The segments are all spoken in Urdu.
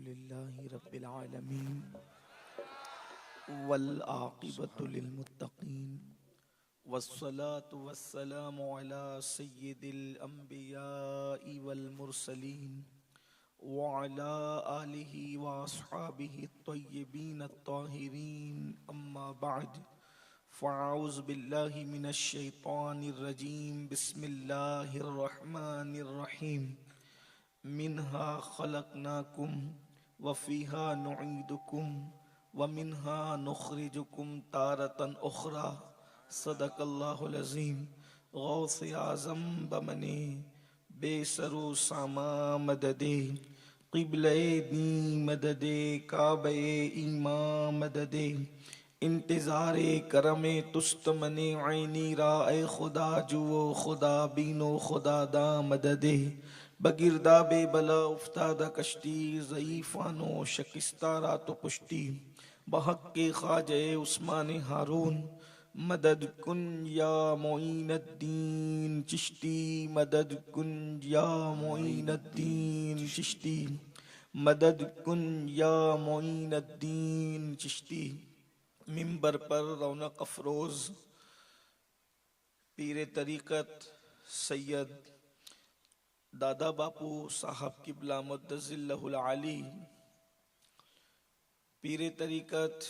لله رب العالمين والعاقبة للمتقين والصلاة والسلام على سيد الأنبياء والمرسلين وعلى آله وأصحابه الطيبين الطاهرين أما بعد فأعوذ بالله من الشيطان الرجيم بسم الله الرحمن الرحيم منها خلقناكم وفيها نعيدكم ومنها نخرجكم تارة أخرى صدق اللہ العظیم. غوث اعظم بمنے بے سرو ساما مددے قبلہ دین مددے کعبہ ایمان مددے انتظار کرم تست من عینی را اے خدا جو خدا بینو خدا دا مددے بگردہ بے بلا افتادہ کشتی ضعیفانو شکستہ رات و پشتی بحق کے خواجہ عثمان ہارون مدد کن یا معین الدین چشتی مدد کن یا معین الدین چشتی مدد کن یا معین الدین چشتی. ممبر پر رونق افروز پیر طریقت سید دادا باپو صاحب قبلہ مدظ اللہ العالی، پیر طریقت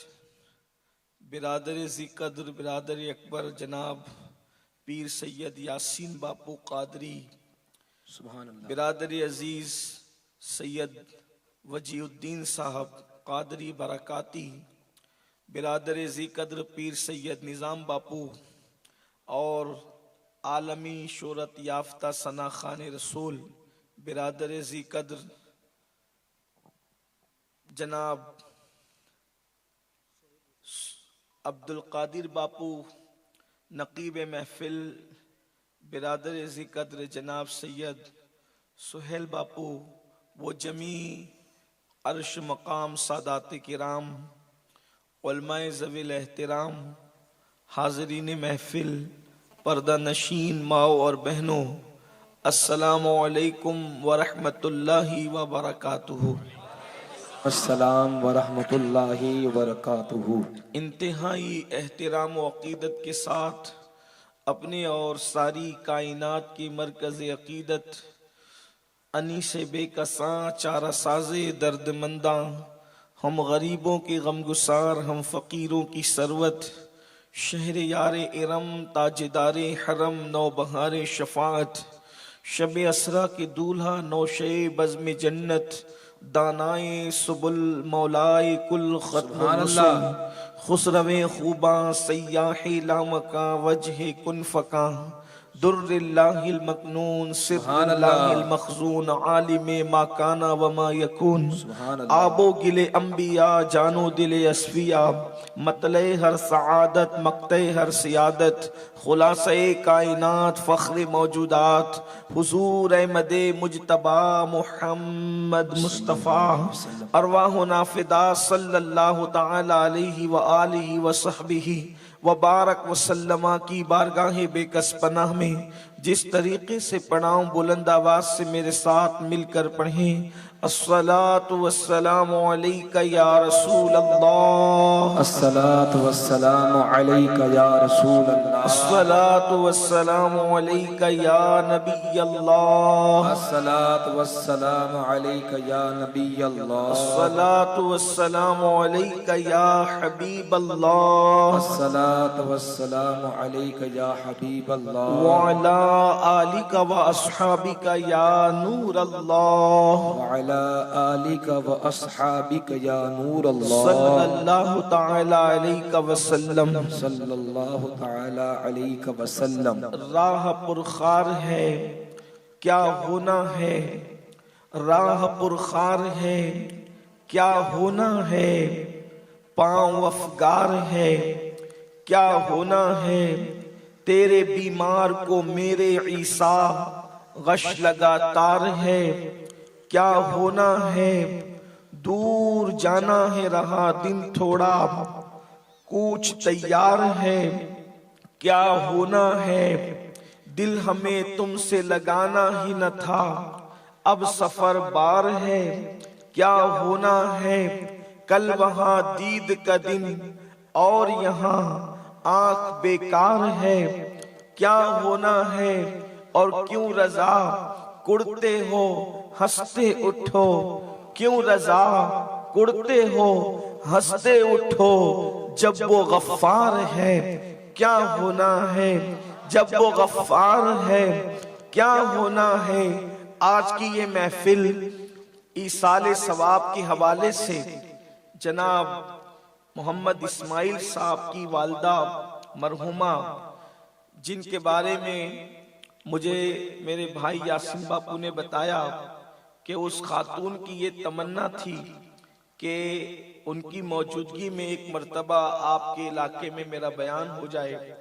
برادر ذی قدر برادر اکبر جناب پیر سید یاسین باپو قادری، سبحان اللہ، برادر عزیز سید وجی الدین صاحب قادری برکاتی، برادر ذی قدر پیر سید نظام باپو اور عالمی شہرت یافتہ ثنا خان رسول برادر ذی قدر جناب عبد القادر باپو نقیب محفل، برادر ذی قدر جناب سید سہیل باپو و جمیع عرش مقام سادات کرام علماء ذوی الاحترام حاضرین محفل پردہ نشین ماؤں اور بہنوں، السلام علیکم ورحمۃ اللہ وبرکاتہ. السلام ورحمۃ اللہ وبرکاتہ. انتہائی احترام و عقیدت کے ساتھ اپنے اور ساری کائنات کی مرکز عقیدت انیس بے کساں چارہ ساز درد منداں، ہم غریبوں کے غمگسار، ہم فقیروں کی ثروت، شہر یار ارم تاجدار حرم نو بہار شفاعت، شب اسرا کے دولہا نوشے بزم جنت، دانائے سبل مولائے کل ختم الرسل، خسرو خوباں سیاح لامکاں وجہ کن فکاں، در اللہ المکنون سر اللہ المخزون عالم ما کانا وما یکون، آب و گل انبیاء جانو دل اصفیاء، مطلع ہر سعادت مقطع ہر سیادت، خلاصہ کائنات فخر موجودات، حضور احمد مجتبی محمد مصطفیٰ، ارواحنا فدا صلی اللہ تعالی علیہ وآلہ وصحبہ وبارک وسلم کی بارگاہ بے کس پناہ میں جس طریقے سے پڑھاؤں بلند آواز سے میرے ساتھ مل کر پڑھیں. الصلاة والسلام علیک یا رسول اللہ، الصلاۃ والسلام علیک یا رسول اللہ، الصلاة والسلام علیک یا نبی اللہ، الصلاۃ والسلام علیک یا نبی اللہ، الصلاة والسلام علیک یا حبیب اللہ، الصلاۃ والسلام علیک یا حبیب اللہ، وعلی آلک و اصحابک یا نور اللہ، وعلی آلک و اصحابک یا نور اللہ، صلی اللہ تعالی علیہ وسلم. صلی اللہ تعالی علیہ وسلم. راہ پرخار ہے کیا ہونا ہے، راہ پرخار ہے کیا ہونا ہے، پاؤں افگار ہے کیا ہونا ہے، تیرے بیمار کو میرے عیسیٰ غش لگاتار ہے کیا ہونا ہے، دور جانا ہے رہا دن تھوڑا کوچ تیار ہے کیا ہونا ہے، دل ہمیں تم سے لگانا ہی نہ تھا اب سفر بار ہے کیا ہونا ہے کل وہاں دید کا دن، اور یہاں آنکھ بیکار ہے، کیا ہونا ہے اور کیوں رضا کڑتے ہو ہنستے اٹھو، کیوں رضا کڑتے ہو ہنستے اٹھو، جب وہ غفار ہے کیا ہونا ہے، جب وہ غفار ہے کیا ہونا ہے۔ آج کی یہ محفل ایصال ثواب کے حوالے سے جناب محمد اسماعیل صاحب کی والدہ مرحومہ، جن کے بارے میں مجھے میرے بھائی یاسین باپو نے بتایا کہ اس خاتون کی یہ تمنا تھی کہ ان کی موجودگی میں ایک مرتبہ آپ کے علاقے میں میرا بیان ہو جائے،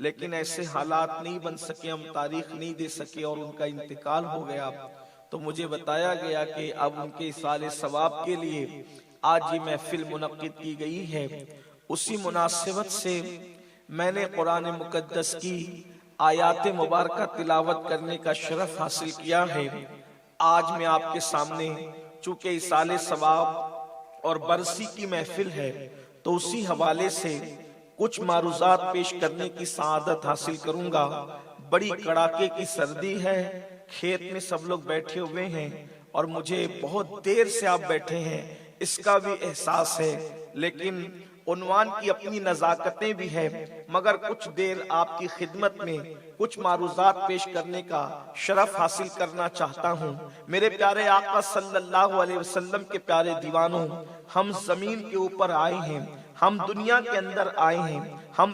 لیکن ایسے حالات نہیں بن سکے، ہم تاریخ نہیں دے سکے اور ان کا انتقال ہو گیا۔ تو مجھے بتایا گیا کہ اب ان کے ایصال ثواب کے لیے آج یہ محفل منعقد کی گئی ہے۔ اسی مناسبت سے میں نے قرآن مقدس کی آیات مبارکہ تلاوت کرنے کا شرف حاصل کیا ہے۔ آج میں آپ کے سامنے چونکہ ایصال ثواب اور برسی کی محفل ہے تو اسی حوالے سے کچھ معروضات پیش کرنے کی سعادت حاصل کروں گا۔ بڑی کڑاکے کی سردی ہے، کھیت میں سب لوگ بیٹھے ہوئے ہیں اور مجھے بہت دیر سے آپ بیٹھے ہیں اس کا بھی احساس ہے، لیکن عنوان کی اپنی نزاکتیں بھی ہیں، مگر کچھ دیر آپ کی خدمت میں کچھ معروضات پیش کرنے کا شرف حاصل کرنا چاہتا ہوں۔ میرے پیارے آقا صلی اللہ علیہ وسلم کے پیارے دیوانوں، ہم زمین کے اوپر آئے ہیں، ہم دنیا کے اندر آئے ہیں، ہم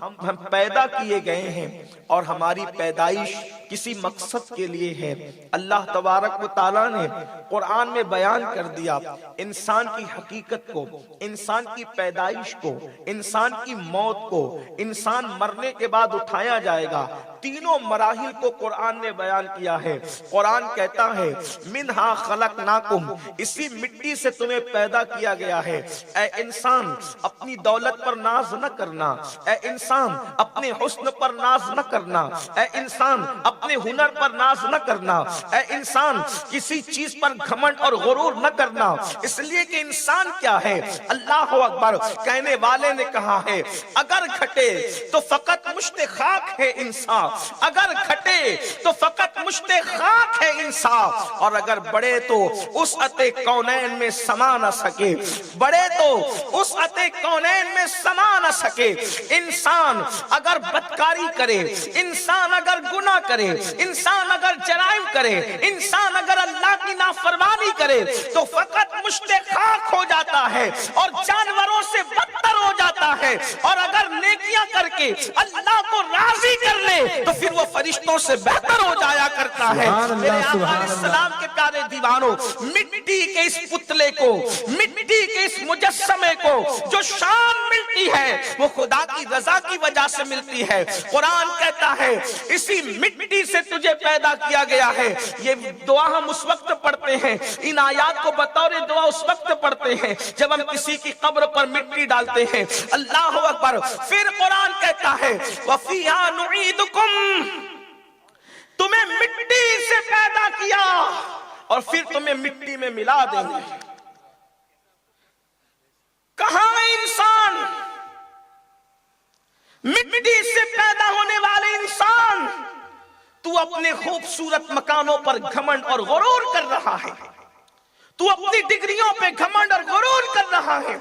پیدا کیے گئے ہیں اور ہماری پیدائش کسی مقصد کے لیے ہے۔ اللہ تبارک و تعالیٰ نے قرآن میں بیان کر دیا انسان کی حقیقت کو، انسان کی پیدائش کو، انسان کی موت کو، انسان مرنے کے بعد اٹھایا جائے گا، تینوں مراحل کو قرآن نے بیان کیا ہے۔ قرآن کہتا ہے منہا خلقناکم، اسی مٹی سے تمہیں پیدا کیا گیا ہے۔ اے انسان اپنی دولت پر ناز نہ کرنا، اے انسان اپنے حسن پر ناز نہ کرنا، اے انسان اپنے ہنر پر ناز نہ کرنا، اے انسان کسی چیز پر گھمنڈ اور غرور نہ کرنا، اس لیے کہ انسان کیا ہے؟ اللہ اکبر، کہنے والے نے کہا ہے اگر گھٹے تو فقط مشت خاک ہے انسان، اگر گھٹے تو فقط مشت خاک ہے انسان، اور اگر بڑے تو وسعت کونین میں سما نہ سکے، بڑے تو وسعت کونین میں سما نہ سکے۔ انسان اگر بدکاری کرے، انسان اگر گناہ کرے، انسان اگر جرائم کرے، انسان اگر اللہ کی نافرمانی کرے تو فقط مشت خاک ہو جاتا ہے اور جانوروں سے بدتر ہو جاتا ہے، اور اگر نیکیاں کر کے اللہ کو راضی کر لے تو پھر وہ فرشتوں سے بہتر ہو جایا کرتا ہے۔ میرے آقا علیہ السلام کے پیارے دیوانوں، مٹی کے اس پتلے کو، مٹی کے اس مجسمے کو جو شان ملتی ہے وہ خدا کی رضا کی وجہ سے ملتی ہے۔ قرآن کہتا ہے اسی مٹی سے تجھے پیدا کیا گیا ہے۔ یہ دعا ہم اس وقت پڑھتے ہیں، ان آیات کو بطور دعا اس وقت پڑھتے ہیں جب ہم کسی کی قبر پر مٹی ڈالتے ہیں۔ اللہ اکبر۔ پھر قرآن کہتا ہے وَفِيهَا نُعِيدُكُمْ، تمہیں مٹی سے پیدا کیا اور پھر تمہیں مٹی میں ملا دیں گے۔ کہاں انسان، مٹی سے پیدا ہونے والے انسان، تو اپنے خوبصورت مکانوں پر گھمنڈ اور غرور کر رہا ہے، تو اپنی ڈگریوں پہ گھمنڈ اور غرور کر رہا ہے،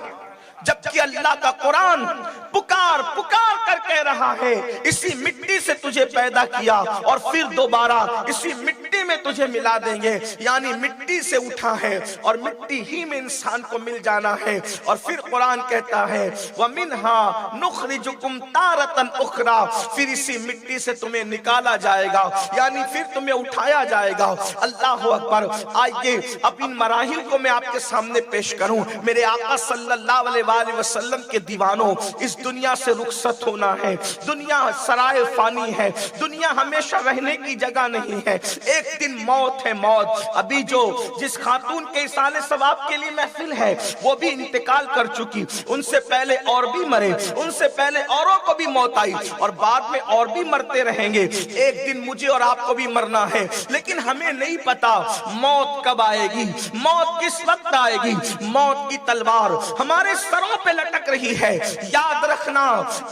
جبکہ اللہ کا قرآن پکار پکار کر کہہ رہا ہے اسی مٹی سے تجھے پیدا کیا اور پھر دوبارہ اسی مٹی میں تجھے ملا دیں گے، یعنی مٹی سے اٹھا ہے اور مٹی ہی میں انسان کو مل جانا ہے۔ اور پھر قرآن کہتا ہے وَمِنْهَا نُخْرِجُكُمْ تَارَةً أُخْرَى، پھر اسی مٹی سے تمہیں نکالا جائے گا، یعنی پھر تمہیں اٹھایا جائے گا۔ اللہ اکبر۔ آئیے اب ان مراحل کو میں آپ کے سامنے پیش کروں۔ میرے آقا صلی اللہ علیہ وآلہ وسلم کے دیوانوں، اس دنیا سے رخصت ہونا ہے۔ دنیا سرائے فانی ہے، دنیا ہمیشہ رہنے کی جگہ نہیں ہے، ایک دن موت ہے، موت۔ ابھی جو جس خاتون کے اصال ثواب کے لیے محفل ہے وہ بھی انتقال کر چکی، ان سے پہلے اور بھی مرے، ان سے پہلے اوروں کو بھی موت آئی، اور بعد میں اور بھی مرتے رہیں گے۔ ایک دن مجھے اور آپ کو بھی مرنا ہے، لیکن ہمیں نہیں پتا موت کب آئے گی، موت کس وقت آئے گی۔ موت کی تلوار ہمارے سروں پہ لٹک رہی ہے۔ یاد رکھنا،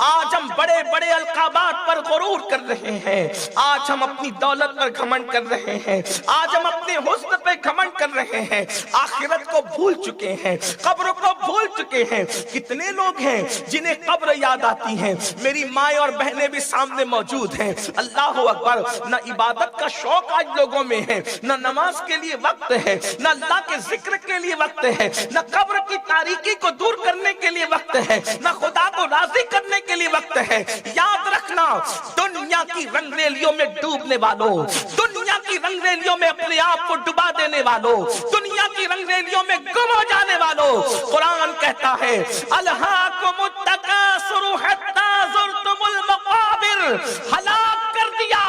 آج ہم بڑے بڑے القابات پر غرور کر رہے ہیں، آج ہم اپنی دولت پر گھمنڈ کر رہے ہیں، آج ہم اپنے حسن پہ گھمنڈ کر رہے ہیں، آخرت کو بھول چکے ہیں، قبر کو بھول چکے ہیں۔ کتنے لوگ ہیں جنہیں قبر یاد آتی ہیں؟ میری مائیں اور بہنیں بھی سامنے موجود ہیں۔ اللہ اکبر، نہ عبادت کا شوق آج لوگوں میں ہے، نہ نماز کے لیے وقت ہے، نہ اللہ کے ذکر کے لیے وقت ہے، نہ قبر کی تاریکی کو دور کرنے کے لیے وقت ہے، نہ خدا کو راضی کرنے کے لیے وقت ہے۔ یاد رکھنا، دنیا کی رنگ ریلیوں میں ڈوبنے والوں، دنیا کی رنگ ریلیوں میں اپنے آپ کو ڈبا دینے والوں، دنیا کی رنگ ریلیوں میں گم ہو جانے والوں، قرآن کہتا ہے الہاکم التکاثر حتی زرتم المقابر، ہلاک کر دیا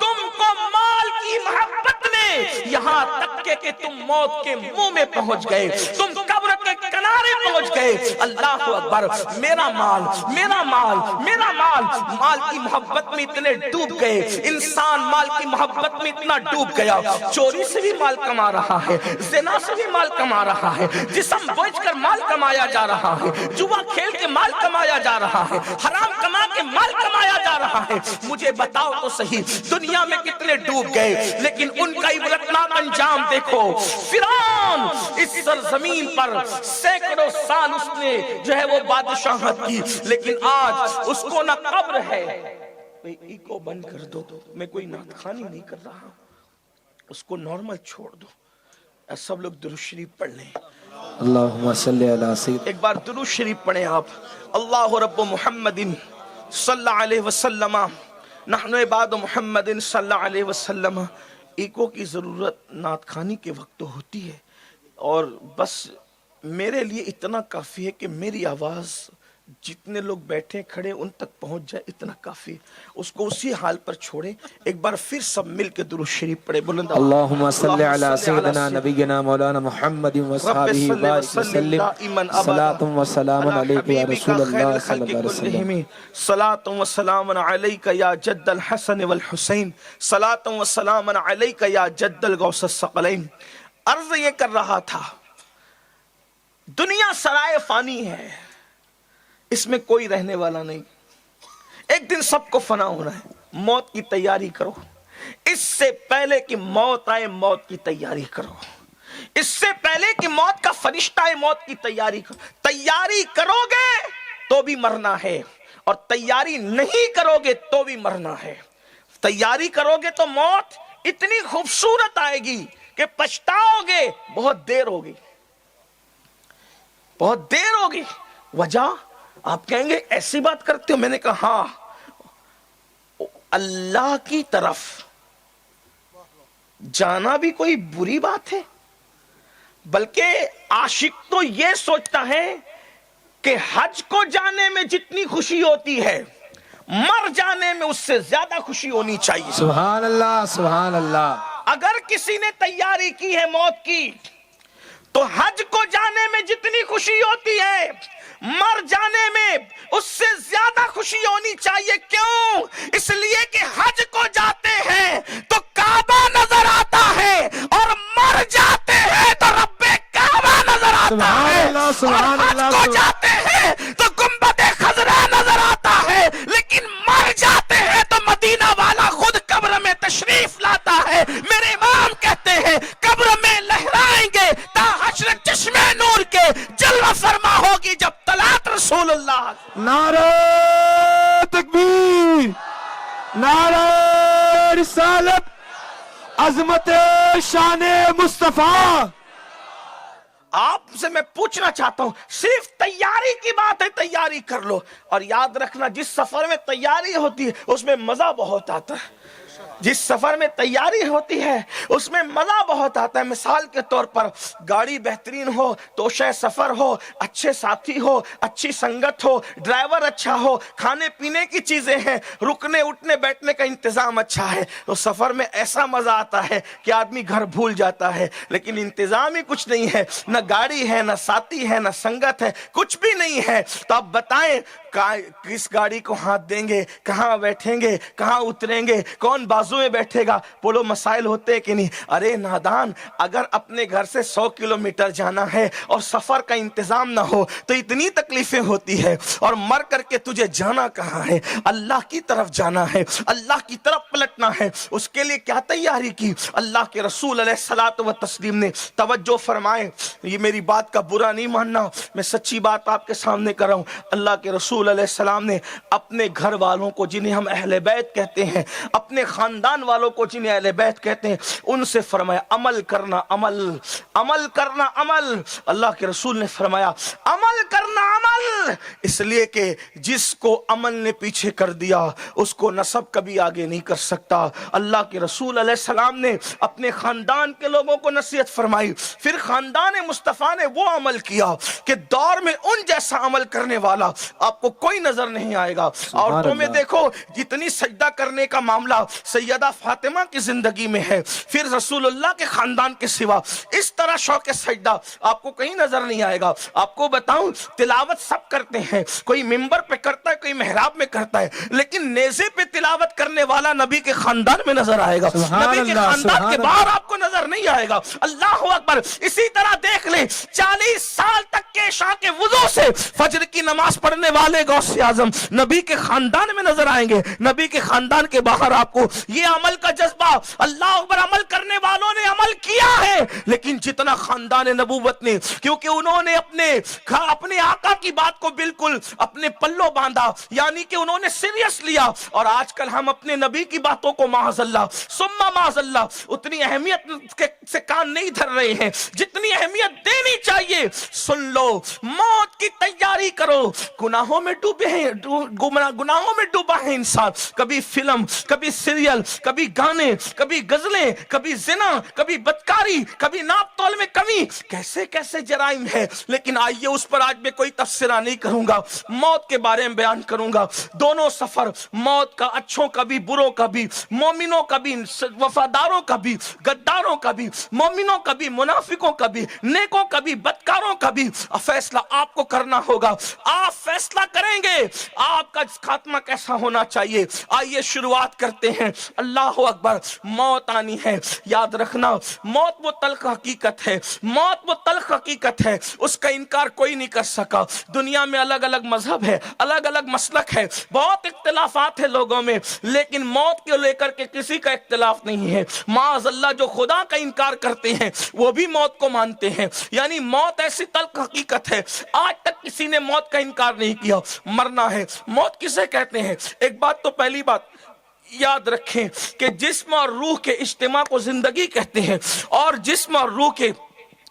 تم کو مال کی محبت نے، یہاں تک کہ تم موت کے منہ میں پہنچ گئے، تم قبر کے کنارے پہنچ گئے۔ اللہ اکبر، میرا مال، میرا مال، میرا مال، مال کی محبت میں اتنے ڈوب گئے، انسان مال کی محبت میں اتنا ڈوب گیا، چوری سے بھی مال کما رہا ہے، زنا سے بھی مال کما رہا ہے، جسم بیچ کر مال کمایا جا رہا ہے، جوا کھیل کے مال کمایا جا رہا ہے، حرام کما کے مال کمایا جا رہا ہے۔ مجھے بتاؤ تو صحیح، دنیا میں کتنے ڈوب گئے، لیکن ان کا عبرتناک انجام دیکھو۔ فرعون اس سرزمین پر سینکڑوں سال اس نے جو ہے وہ بادشاہت کی، لیکن آج اس کو نہ قبر ہے۔ ایگو بند کر دو، میں کوئی نعت خوانی نہیں کر رہا، اس کو نارمل چھوڑ دو۔ سب لوگ درود شریف پڑھ لیں۔ اللہم صلی علی سید، ایک بار درود شریف پڑھیں آپ۔ اللہ رب محمد صلی اللہ علیہ وسلم، نحن عباد محمد صلی اللہ علیہ وسلم۔ ایکو کی ضرورت نعت خوانی کے وقت تو ہوتی ہے، اور بس میرے لیے اتنا کافی ہے کہ میری آواز جتنے لوگ بیٹھے کھڑے ان تک پہنچ جائے، اتنا کافی، اس کو اسی حال پر چھوڑیں۔ ایک بار پھر سب مل کے درود شریف پڑھیں، بلند آواز۔ اللہم صلی علی سیدنا نبینا مولانا محمد وصحابہ وبارک وسلم، صلاۃ و سلام علیک یا رسول اللہ صلی اللہ علیہ وسلم، صلاۃ و سلام علیک یا جد الحسن والحسین، صلاۃ و سلام علیک یا جد الغوث الثقلین۔ عرض یہ کر رہا تھا، دنیا سرائے فانی ہے، اس میں کوئی رہنے والا نہیں، ایک دن سب کو فنا ہونا ہے۔ موت کی تیاری کرو، اس سے پہلے کہ موت آئے موت کی تیاری کرو، اس سے پہلے کہ موت کا فرشتہ آئے موت کی تیاری کرو۔ تیاری کرو گے تو بھی مرنا ہے، اور تیاری نہیں کرو گے تو بھی مرنا ہے۔ تیاری کرو گے تو موت اتنی خوبصورت آئے گی کہ پچھتاؤ گے، بہت دیر ہوگی، بہت دیر ہوگی۔ وجہ آپ کہیں گے ایسی بات کرتے ہو؟ میں نے کہا ہاں، اللہ کی طرف جانا بھی کوئی بری بات ہے، بلکہ عاشق تو یہ سوچتا ہے کہ حج کو جانے میں جتنی خوشی ہوتی ہے مر جانے میں اس سے زیادہ خوشی ہونی چاہیے۔ سبحان اللہ، سبحان اللہ۔ اگر کسی نے تیاری کی ہے موت کی تو حج کو جانے میں جتنی خوشی ہوتی ہے مر جانے میں اس سے زیادہ خوشی ہونی چاہیے۔ کیوں؟ اس لیے کہ حج کو جاتے ہیں تو کعبہ نظر آتا ہے، اور مر جاتے ہیں تو رب کعبہ نظر آتا ہے، اور حج کو جاتے ہیں تو گنبد خضرا نظر آتا ہے، لیکن مر جاتے ہیں تو مدینہ والا خود قبر میں تشریف لاتا ہے۔ میرے امام کہتے ہیں قبر میں لہرائیں گے تا حشر چشم نور کے، جلوہ فرما ہوگی جب طلعت رسول اللہ۔ نعرہ تکبیر، نعرہ رسالت، عظمت شان مصطفیٰ۔ آپ سے میں پوچھنا چاہتا ہوں، صرف تیاری کی بات ہے، تیاری کر لو، اور یاد رکھنا جس سفر میں تیاری ہوتی ہے اس میں مزہ بہت آتا ہے۔ جس سفر میں تیاری ہوتی ہے اس میں مزہ بہت آتا ہے. مثال کے طور پر گاڑی بہترین ہو، توشہ سفر ہو، اچھے ساتھی ہو، اچھی سنگت ہو، ڈرائیور اچھا ہو، کھانے پینے کی چیزیں ہیں، رکنے اٹھنے بیٹھنے کا انتظام اچھا ہے، تو سفر میں ایسا مزہ آتا ہے کہ آدمی گھر بھول جاتا ہے. لیکن انتظام ہی کچھ نہیں ہے، نہ گاڑی ہے، نہ ساتھی ہے، نہ سنگت ہے، کچھ بھی نہیں ہے. تو آپ بتائیں کس گاڑی کو ہاتھ دیں گے، کہاں بیٹھیں گے، کہاں اتریں گے، کون بازو میں بیٹھے گا؟ بولو مسائل ہوتے کہ نہیں؟ ارے نادان، اگر اپنے گھر سے 100 کلومیٹر جانا ہے اور سفر کا انتظام نہ ہو تو اتنی تکلیفیں ہوتی ہے، اور مر کر کے تجھے جانا کہاں ہے؟ اللہ کی طرف جانا ہے، اللہ کی طرف پلٹنا ہے. اس کے لیے کیا تیاری کی؟ اللہ کے رسول علیہ الصلوۃ والتسلیم نے توجہ فرمائے، یہ میری بات کا برا نہیں ماننا، میں سچی بات آپ کے سامنے کر رہا ہوں. اللہ کے رسول علیہ السلام نے اپنے گھر والوں کو جنہیں ہم اہل بیت کہتے ہیں، اپنے خاندان والوں کو جنہیں اہل بیت کہتے ہیں، ان سے فرمایا عمل کرنا، عمل، عمل کرنا، عمل. اللہ کے رسول نے فرمایا عمل کرنا، عمل، اس لیے کہ جس کو عمل نے پیچھے کر دیا اس کو نسب کبھی آگے نہیں کر سکتا. اللہ کے رسول علیہ السلام نے اپنے خاندان کے لوگوں کو نصیحت فرمائی. پھر خاندان مصطفیٰ نے وہ عمل کیا کہ دور میں ان جیسا عمل کرنے والا آپ کو کوئی نظر نہیں آئے گا. عورتوں میں دیکھو جتنی سجدہ کرنے کا معاملہ سیدہ فاطمہ کی زندگی میں ہے، پھر رسول اللہ کے خاندان کے سوا اس طرح شوق سجدہ آپ کو کہیں نظر نہیں آئے گا. آپ کو بتاؤں تلاوت سب کرتے ہیں، کوئی ممبر پہ کرتا ہے، کوئی محراب میں کرتا ہے، لیکن نیزے پہ تلاوت کرنے والا نبی کے خاندان میں نظر آئے گا، نبی کے خاندان کے باہر آپ کو نظر نہیں آئے گا. اللہ اکبر. اسی طرح دیکھ لیں 40 سال تک کے عشاء کے وضو سے فجر کی نماز پڑھنے والے غوث اعظم نبی کے خاندان میں نظر آئیں گے، نبی کے خاندان کے باہر آپ کو یہ عمل کا جذبہ. اللہ اکبر. عمل کرنے والوں نے عمل کیا ہے، لیکن جتنا خاندان نبوت نے، کیونکہ انہوں نے اپنے آقا کی بات کو بالکل اپنے پلوں باندھا، یعنی کہ انہوں نے سیریس لیا. اور آج کل ہم اپنے نبی کی باتوں کو معاذ اللہ ثم معاذ اللہ اتنی اہمیت سے کان نہیں دھر رہے ہیں جتنی اہمیت دینی چاہیے. سن لو، موت کی تیاری کرو. گناہوں میں ڈوبے ہیں، گناہوں میں ڈوبا ہے انسان، کبھی فلم، کبھی سیریل، کبھی گانے، کبھی غزلیں، کبھی زنا، کبھی بدکاری، کبھی ناپ تول میں کمی، کیسے کیسے جرائم ہے. لیکن آئیے اس پر آج میں کوئی تبصرہ نہیں کروں گا، موت کے بارے میں بیان کروں گا. دونوں سفر موت کا، اچھوں کا بھی بروں کا بھی، مومنوں کا بھی وفاداروں کا بھی، غداروں کا بھی، مومنوں کا بھی منافقوں کا بھی، نیکوں کا بھی بدکاروں کا بھی فیصلہ آپ کو کرنا ہوگا. آپ فیصلہ کریں گے آپ کا خاتمہ کیسا ہونا چاہیے. آئیے شروعات کرتے ہیں. اللہ اکبر. موت آنی ہے، یاد رکھنا موت وہ تلخ حقیقت ہے، موت وہ تلخ حقیقت ہے، اس کا انکار کوئی نہیں کر سکا. دنیا میں الگ الگ مذہب ہے، الگ الگ مسلک ہے، بہت اختلافات ہیں لوگوں میں، لیکن موت کو لے کر کے کسی کا اختلاف نہیں ہے. معاذ اللہ جو خدا کا انکار کرتے ہیں وہ بھی موت کو مانتے ہیں. یعنی موت ایسی تلخ حقیقت ہے، آج تک کسی نے موت کا انکار نہیں کیا. مرنا ہے. موت کسے کہتے ہیں؟ ایک بات تو پہلی بات یاد رکھیں کہ جسم اور روح کے اجتماع کو زندگی کہتے ہیں، اور جسم اور روح کے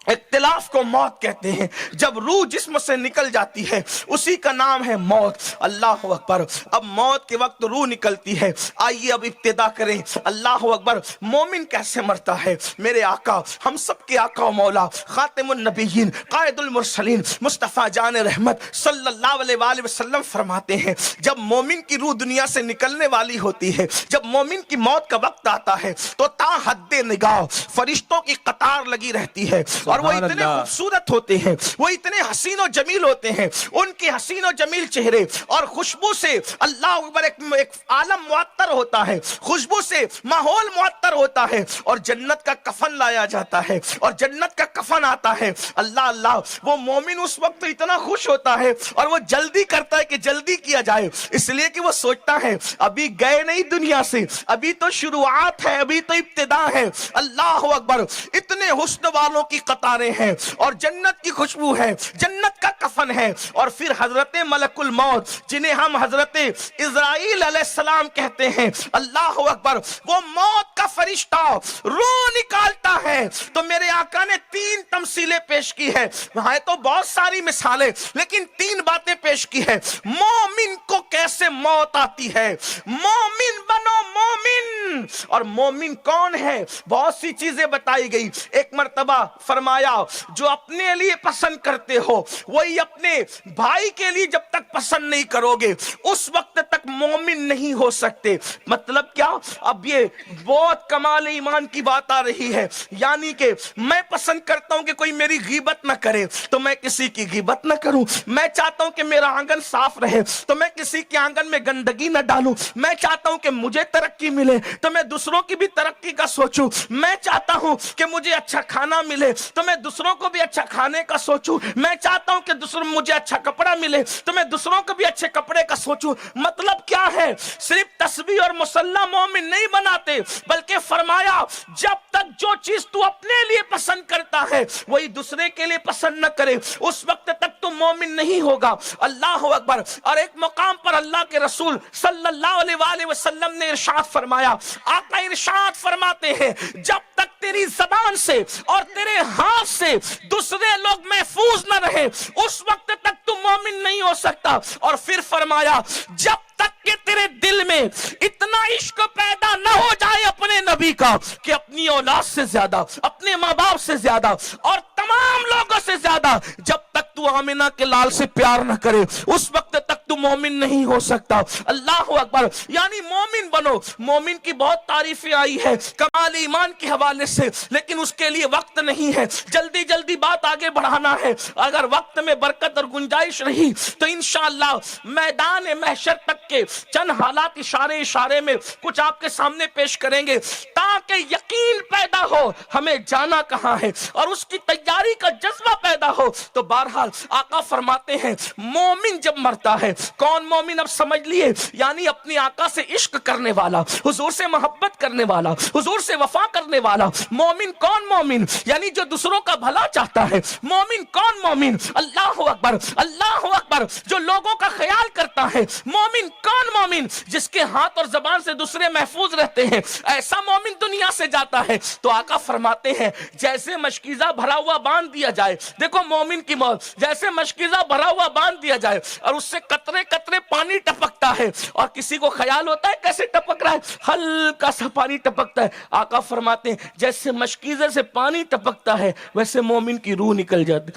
اختلاف کو موت کہتے ہیں. جب روح جسم سے نکل جاتی ہے اسی کا نام ہے موت. اللہ اکبر. اب موت کے وقت روح نکلتی ہے. آئیے اب ابتدا کریں. اللہ اکبر. مومن کیسے مرتا ہے؟ میرے آقا، ہم سب کے آقا و مولا، خاتم النبیین، قائد المرسلین، مصطفیٰ جان رحمت صلی اللہ علیہ وآلہ وسلم فرماتے ہیں جب مومن کی روح دنیا سے نکلنے والی ہوتی ہے، جب مومن کی موت کا وقت آتا ہے تو تا حد نگاہ فرشتوں کی قطار لگی رہتی ہے، اور وہ اتنے خوبصورت ہوتے ہیں، وہ اتنے حسین و جمیل ہوتے ہیں. ان کے حسین و جمیل چہرے اور خوشبو سے اللہ اکبر ایک عالم معطر ہوتا ہے، خوشبو سے ماحول معطر ہوتا ہے، اور جنت کا کفن لایا جاتا ہے اور جنت کا کفن آتا ہے. اللہ اللہ. وہ مومن اس وقت اتنا خوش ہوتا ہے اور وہ جلدی کرتا ہے کہ جلدی کیا جائے، اس لیے کہ وہ سوچتا ہے ابھی گئے نہیں دنیا سے، ابھی تو شروعات ہے، ابھی تو ابتدا ہے. اللہ اکبر. اتنے حسن والوں کی قطاریں ہیں اور جنت کی خوشبو ہے، جنت کا کفن ہے. اور پھر حضرت ملک الموت جنہیں ہم حضرت اسرائیل علیہ السلام کہتے ہیں، اللہ اکبر، وہ موت کا فرشتہ روح نکالتا ہے. تو میرے آقا نے 3 تمثیلیں پیش کی ہے، وہاں تو بہت ساری مثالیں، لیکن 3 باتیں پیش کی ہے. مومن کو کیسے موت آتی ہے. مومن بنو مومن. مومن. اور مومن کون ہے؟ بہت سی چیزیں بتائی گئی. ایک مرتبہ فرمایا جو اپنے لیے پسند کرتے ہو وہی اپنے بھائی کے لیے جب تک پسند نہیں کرو گے اس وقت تک مومن نہیں ہو سکتے. مطلب کیا؟ اب یہ بہت کمال ایمان کی بات آ رہی ہے. یعنی کہ میں پسند کرتا ہوں کہ کوئی میری غیبت نہ کرے تو میں کسی کی غیبت نہ کروں. میں چاہتا ہوں کہ میرا آنگن صاف رہے تو میں کسی کے آنگن میں گندگی نہ ڈالوں. میں چاہتا ہوں کہ مجھے ترقی ملے تو میں دوسروں کی بھی ترقی کا سوچوں. میں چاہتا ہوں کہ مجھے اچھا کھانا ملے تو میں دوسروں کو بھی اچھا کھانے کا سوچوں. میں چاہتا ہوں کہ مجھے اچھا کپڑا ملے تو میں دوسروں کو بھی اچھے کپڑے کا سوچوں. مطلب کیا ہے؟ صرف تسبیح اور مصلی مومن نہیں بناتے بلکہ فرمایا جب تک جو چیز تو اپنے لیے پسند کرتا ہے وہی دوسرے کے لیے پسند نہ کرے اس وقت تک تو مومن نہیں ہوگا. اللہ اکبر. اور ایک مقام پر اللہ کے رسول صلی اللہ علیہ وآلہ وسلم نے ارشاد فرمایا. آقا ارشاد فرماتے ہیں جب تک تیری زبان سے اور تیرے ہاتھ سے دوسرے لوگ محفوظ نہ رہے اس وقت تک تو مومن نہیں ہو سکتا. اور پھر فرمایا جب تک کہ تیرے دل میں اتنا عشق پیدا نہ ہو جائے اپنے نبی کا کہ اپنی اولاد سے زیادہ، اپنے ماں باپ سے زیادہ اور تمام لوگوں سے زیادہ جب تک تو آمنہ کے لال سے پیار نہ کرے اس وقت تک تو مومن نہیں ہو سکتا. اللہ اکبر. یعنی مومن بنو. مومن کی بہت تعریفیں آئی ہے کمال ایمان کے حوالے سے لیکن اس کے لیے وقت نہیں ہے. جلدی جلدی بات آگے بڑھانا ہے. اگر وقت میں برکت اور گنجائش رہی تو انشاءاللہ میدان محشر تک کے چند حالات اشارے میں کچھ آپ کے سامنے پیش کریں گے تاکہ یقین پیدا ہو ہمیں جانا کہاں ہے اور اس کی تیاری کا جذبہ پیدا ہو. تو بہرحال آقا فرماتے ہیں مومن جب مرتا ہے، کون مومن اب سمجھ لیے؟ یعنی اپنی آقا سے عشق کرنے والا، حضور سے محبت کرنے والا، حضور سے وفا کرنے والا. مومن کون مومن؟ یعنی جو دوسروں کا بھلا چاہتا ہے. مومن کون مومن؟ اللہ اکبر اللہ اکبر. جو لوگوں کا خیال کرتا ہے. مومن کون مومن؟ جس کے ہاتھ اور زبان سے دوسرے محفوظ رہتے ہیں. ایسا مومن دنیا سے جاتا ہے. تو آقا فرماتے ہیں جیسے مشکیزہ بھرا ہوا باندھ دیا جائے، دیکھو مومن کی موت، جیسے مشکیزہ بھرا ہوا باندھ دیا جائے اور اس سے قطرے قطرے پانی ٹپکتا ہے اور کسی کو خیال ہوتا ہے کیسے ٹپک رہا ہے، ہلکا سا پانی ٹپکتا ہے. آقا فرماتے ہیں جیسے مشکیزے سے پانی ٹپکتا ہے ویسے مومن کی روح نکل جاتی.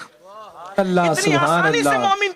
اللہ اتنی آسانی سے مومن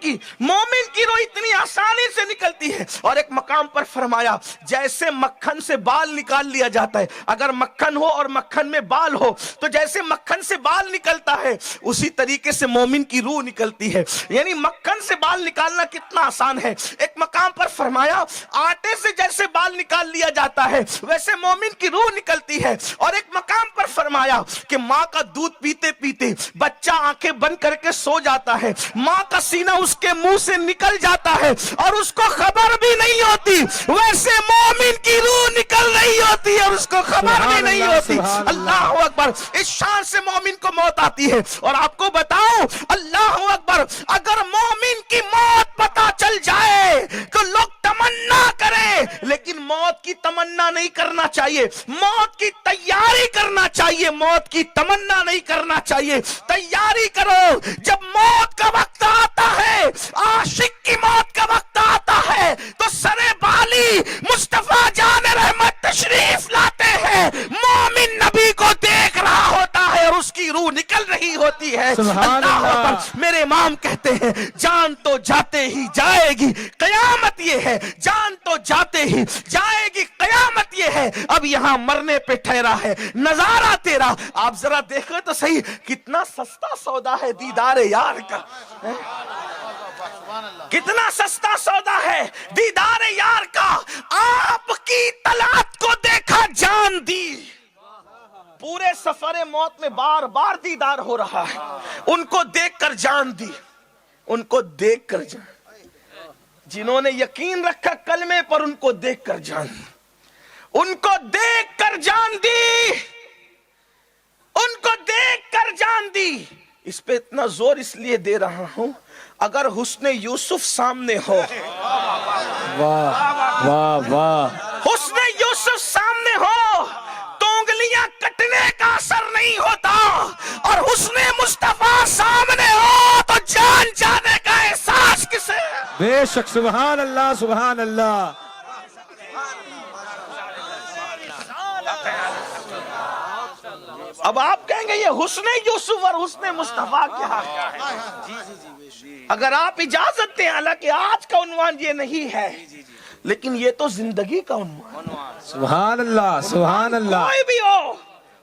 کی روح اتنی آسانی سے نکلتی ہے. اور ایک مقام پر فرمایا جیسے مکھن سے بال نکال لیا جاتا ہے، اگر مکھن ہو اور مکھن میں بال ہو تو جیسے مکھن سے بال نکلتا ہے اسی طریقے سے مومن کی روح نکلتی ہے. یعنی مکھن سے بال نکالنا کتنا آسان ہے. ایک مقام پر فرمایا آٹے سے جیسے بال نکال لیا جاتا ہے ویسے مومن کی روح نکلتی ہے. اور ایک مقام پر فرمایا کہ ماں کا دودھ پیتے پیتے بچہ آنکھیں بند کر کے سو جاتا ہے، ماں کا سینہ اس کے منہ سے نکل جاتا ہے اور اس کو خبر بھی نہیں ہوتی، ویسے مومن کی روح نکل رہی ہوتی ہے اور اس کو خبر بھی نہیں ہوتی. اللہ اکبر. اس شان سے مومن کو موت آتی ہے. اور آپ کو بتاؤں اللہ اکبر اگر مومن کی موت پتہ چل جائے تو لوگ تمنا کریں لیکن موت کی تمنا نہیں کرنا چاہیے، موت کی تیاری کرنا چاہیے، موت کی تمنا نہیں کرنا چاہیے. تیاری کرو. جب موت کا وقت آتا ہے، عاشق کی موت کا وقت آتا ہے تو سرے بالی مصطفیٰ جان رحمت تشریف لاتے ہیں. مومن نبی کو دیکھ رہا ہوتا ہے اور اس کی روح نکل رہی ہوتی ہے. سبحان اللہ. میرے امام کہتے ہیں جان تو جاتے ہی جائے گی، قیامت یہ ہے. جان تو جاتے ہی جائے گی، قیامت یہ ہے. اب یہاں مرنے پہ ٹھہرا ہے نظارہ تیرا. آپ ذرا دیکھو تو صحیح کتنا سستا سودا ہے دیدار یار کا. کتنا سستا سودا ہے دیدار یار کا. آپ کی طلعت کو دیکھا جان دی. پورے سفر موت میں بار بار دیدار ہو رہا ہے. ان کو دیکھ کر جان دی، ان کو دیکھ کر جان. جنہوں نے یقین رکھا کلمے پر ان کو دیکھ کر جان دی، ان کو دیکھ کر جان دی، ان کو دیکھ کر جان دی. اس پہ اتنا زور اس لیے دے رہا ہوں اگر حسن یوسف سامنے ہو، واہ واہ واہ، حسن یوسف سامنے ہو تو انگلیاں کٹنے کا اثر نہیں ہوتا، اور حسن مصطفیٰ سامنے ہو تو جان جانے کا احساس کسے. بے شک. سبحان اللہ سبحان اللہ. اب آپ کہیں گے یہ حسن یوسف اور حسن مصطفیٰ کیا ہے؟ اگر آپ اجازت دیں، حالانکہ آج کا عنوان یہ نہیں ہے، لیکن یہ تو زندگی کا عنوان، سبحان اللہ سبحان اللہ. کوئی بھی ہو،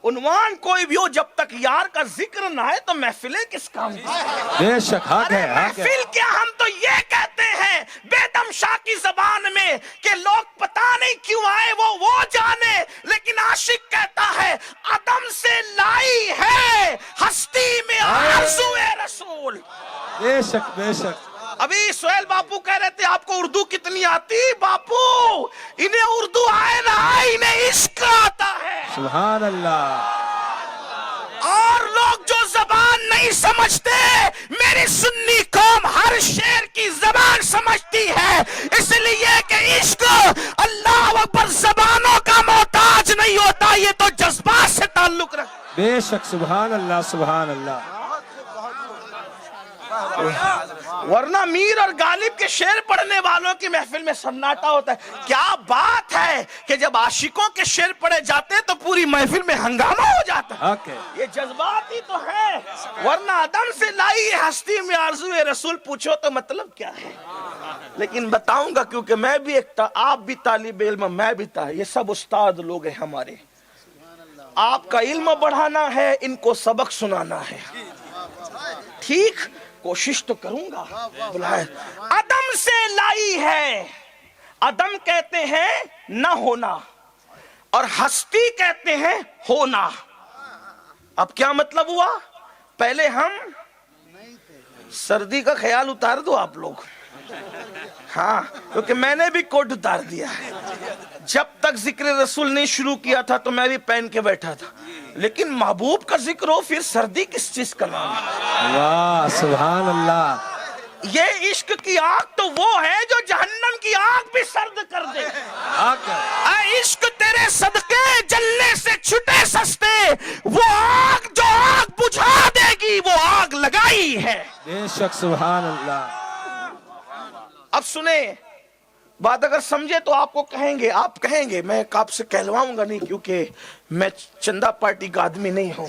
عنوان کوئی بھی ہو، جب تک یار کا ذکر نہ ہے تو محفلیں کس کام کی؟ بے شک حق ارے ہے حق ہے. محفل کیا، ہم تو یہ کہتے ہیں بیدم شاہ کی زبان میں کہ لوگ پتہ نہیں کیوں آئے وہ جانے، لیکن عاشق کہتا ہے عدم سے لائی ہے ہستی میں آرزو رسول. بے شک بے شک. ابھی سہیل باپو کہہ رہے تھے آپ کو اردو کتنی آتی؟ باپو انہیں اردو آئے نہ آئے، انہیں عشق آتا ہے. سبحان اللہ. اور لوگ جو زبان نہیں سمجھتے، میری سنی قوم ہر شعر کی زبان سمجھتی ہے، اس لیے کہ عشق اللہ اکبر زبانوں کا محتاج نہیں ہوتا، یہ تو جذبات سے تعلق رکھتا ہے. بے شک سبحان اللہ سبحان اللہ. ورنہ میر اور غالب کے شعر پڑھنے والوں کی محفل میں سناٹا ہوتا ہے. کیا بات ہے کہ جب عاشقوں کے شعر پڑھے جاتے ہیں تو پوری محفل میں ہنگامہ ہو جاتا ہے. حق ہے. یہ جذبات ہی تو ہے، ورنہ عدم سے لائی ہستی میں آرزو رسول پوچھو تو مطلب کیا ہے. لیکن بتاؤں گا، کیونکہ میں بھی آپ بھی طالب علم، میں بھی یہ سب استاد لوگ ہیں ہمارے. آپ کا علم بڑھانا ہے، ان کو سبق سنانا ہے. ٹھیک، کوشش تو کروں گا. عدم سے لائی ہے، عدم کہتے ہیں نہ ہونا اور ہستی کہتے ہیں ہونا. اب کیا مطلب ہوا؟ پہلے ہم سردی کا خیال اتار دو آپ لوگ، ہاں، کیونکہ میں نے بھی کوٹ اتار دیا ہے. جب تک ذکر رسول نہیں شروع کیا تھا تو میں بھی پہن کے بیٹھا تھا، لیکن محبوب کا ذکر ہو پھر سردی کس چیز کا نام ہے؟ واہ سبحان اللہ. یہ عشق کی آگ تو وہ ہے جو جہنم کی آگ بھی سرد کر دے. حق ہے. اے عشق تیرے صدقے جلنے سے چھٹے سستے، وہ آگ جو آگ بجھا دے گی وہ آگ لگائی ہے. بے شک سبحان اللہ. اب سنیں بات، اگر سمجھے تو آپ کو کہیں گے میں آپ سے کہلواؤں گا نہیں، کیونکہ میں چندہ پارٹی کا آدمی نہیں ہوں،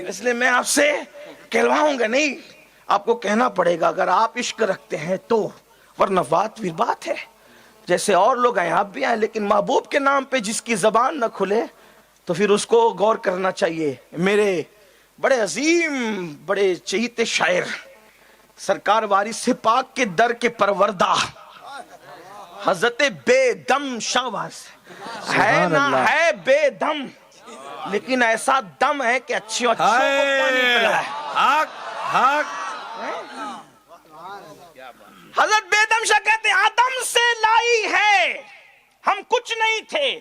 اس لیے میں آپ سے کہلواؤں گا نہیں. آپ کو کہنا پڑے گا اگر آپ عشق رکھتے ہیں تو، ورنہ بات بھی بات ہے. جیسے اور لوگ آئے آپ بھی آئے، لیکن محبوب کے نام پہ جس کی زبان نہ کھلے تو پھر اس کو غور کرنا چاہیے. میرے بڑے عظیم بڑے چہیتے شاعر سرکار وارث پاک کے در کے پروردہ حضرت بے دم شاہ وارث ہے نا، ہے بے دم، لیکن ایسا دم ہے کہ اچھی کو پانی پلا ہے. حق حق. حضرت بے دم شاہ کہتے ہیں آدم سے لائی ہے، ہم کچھ نہیں تھے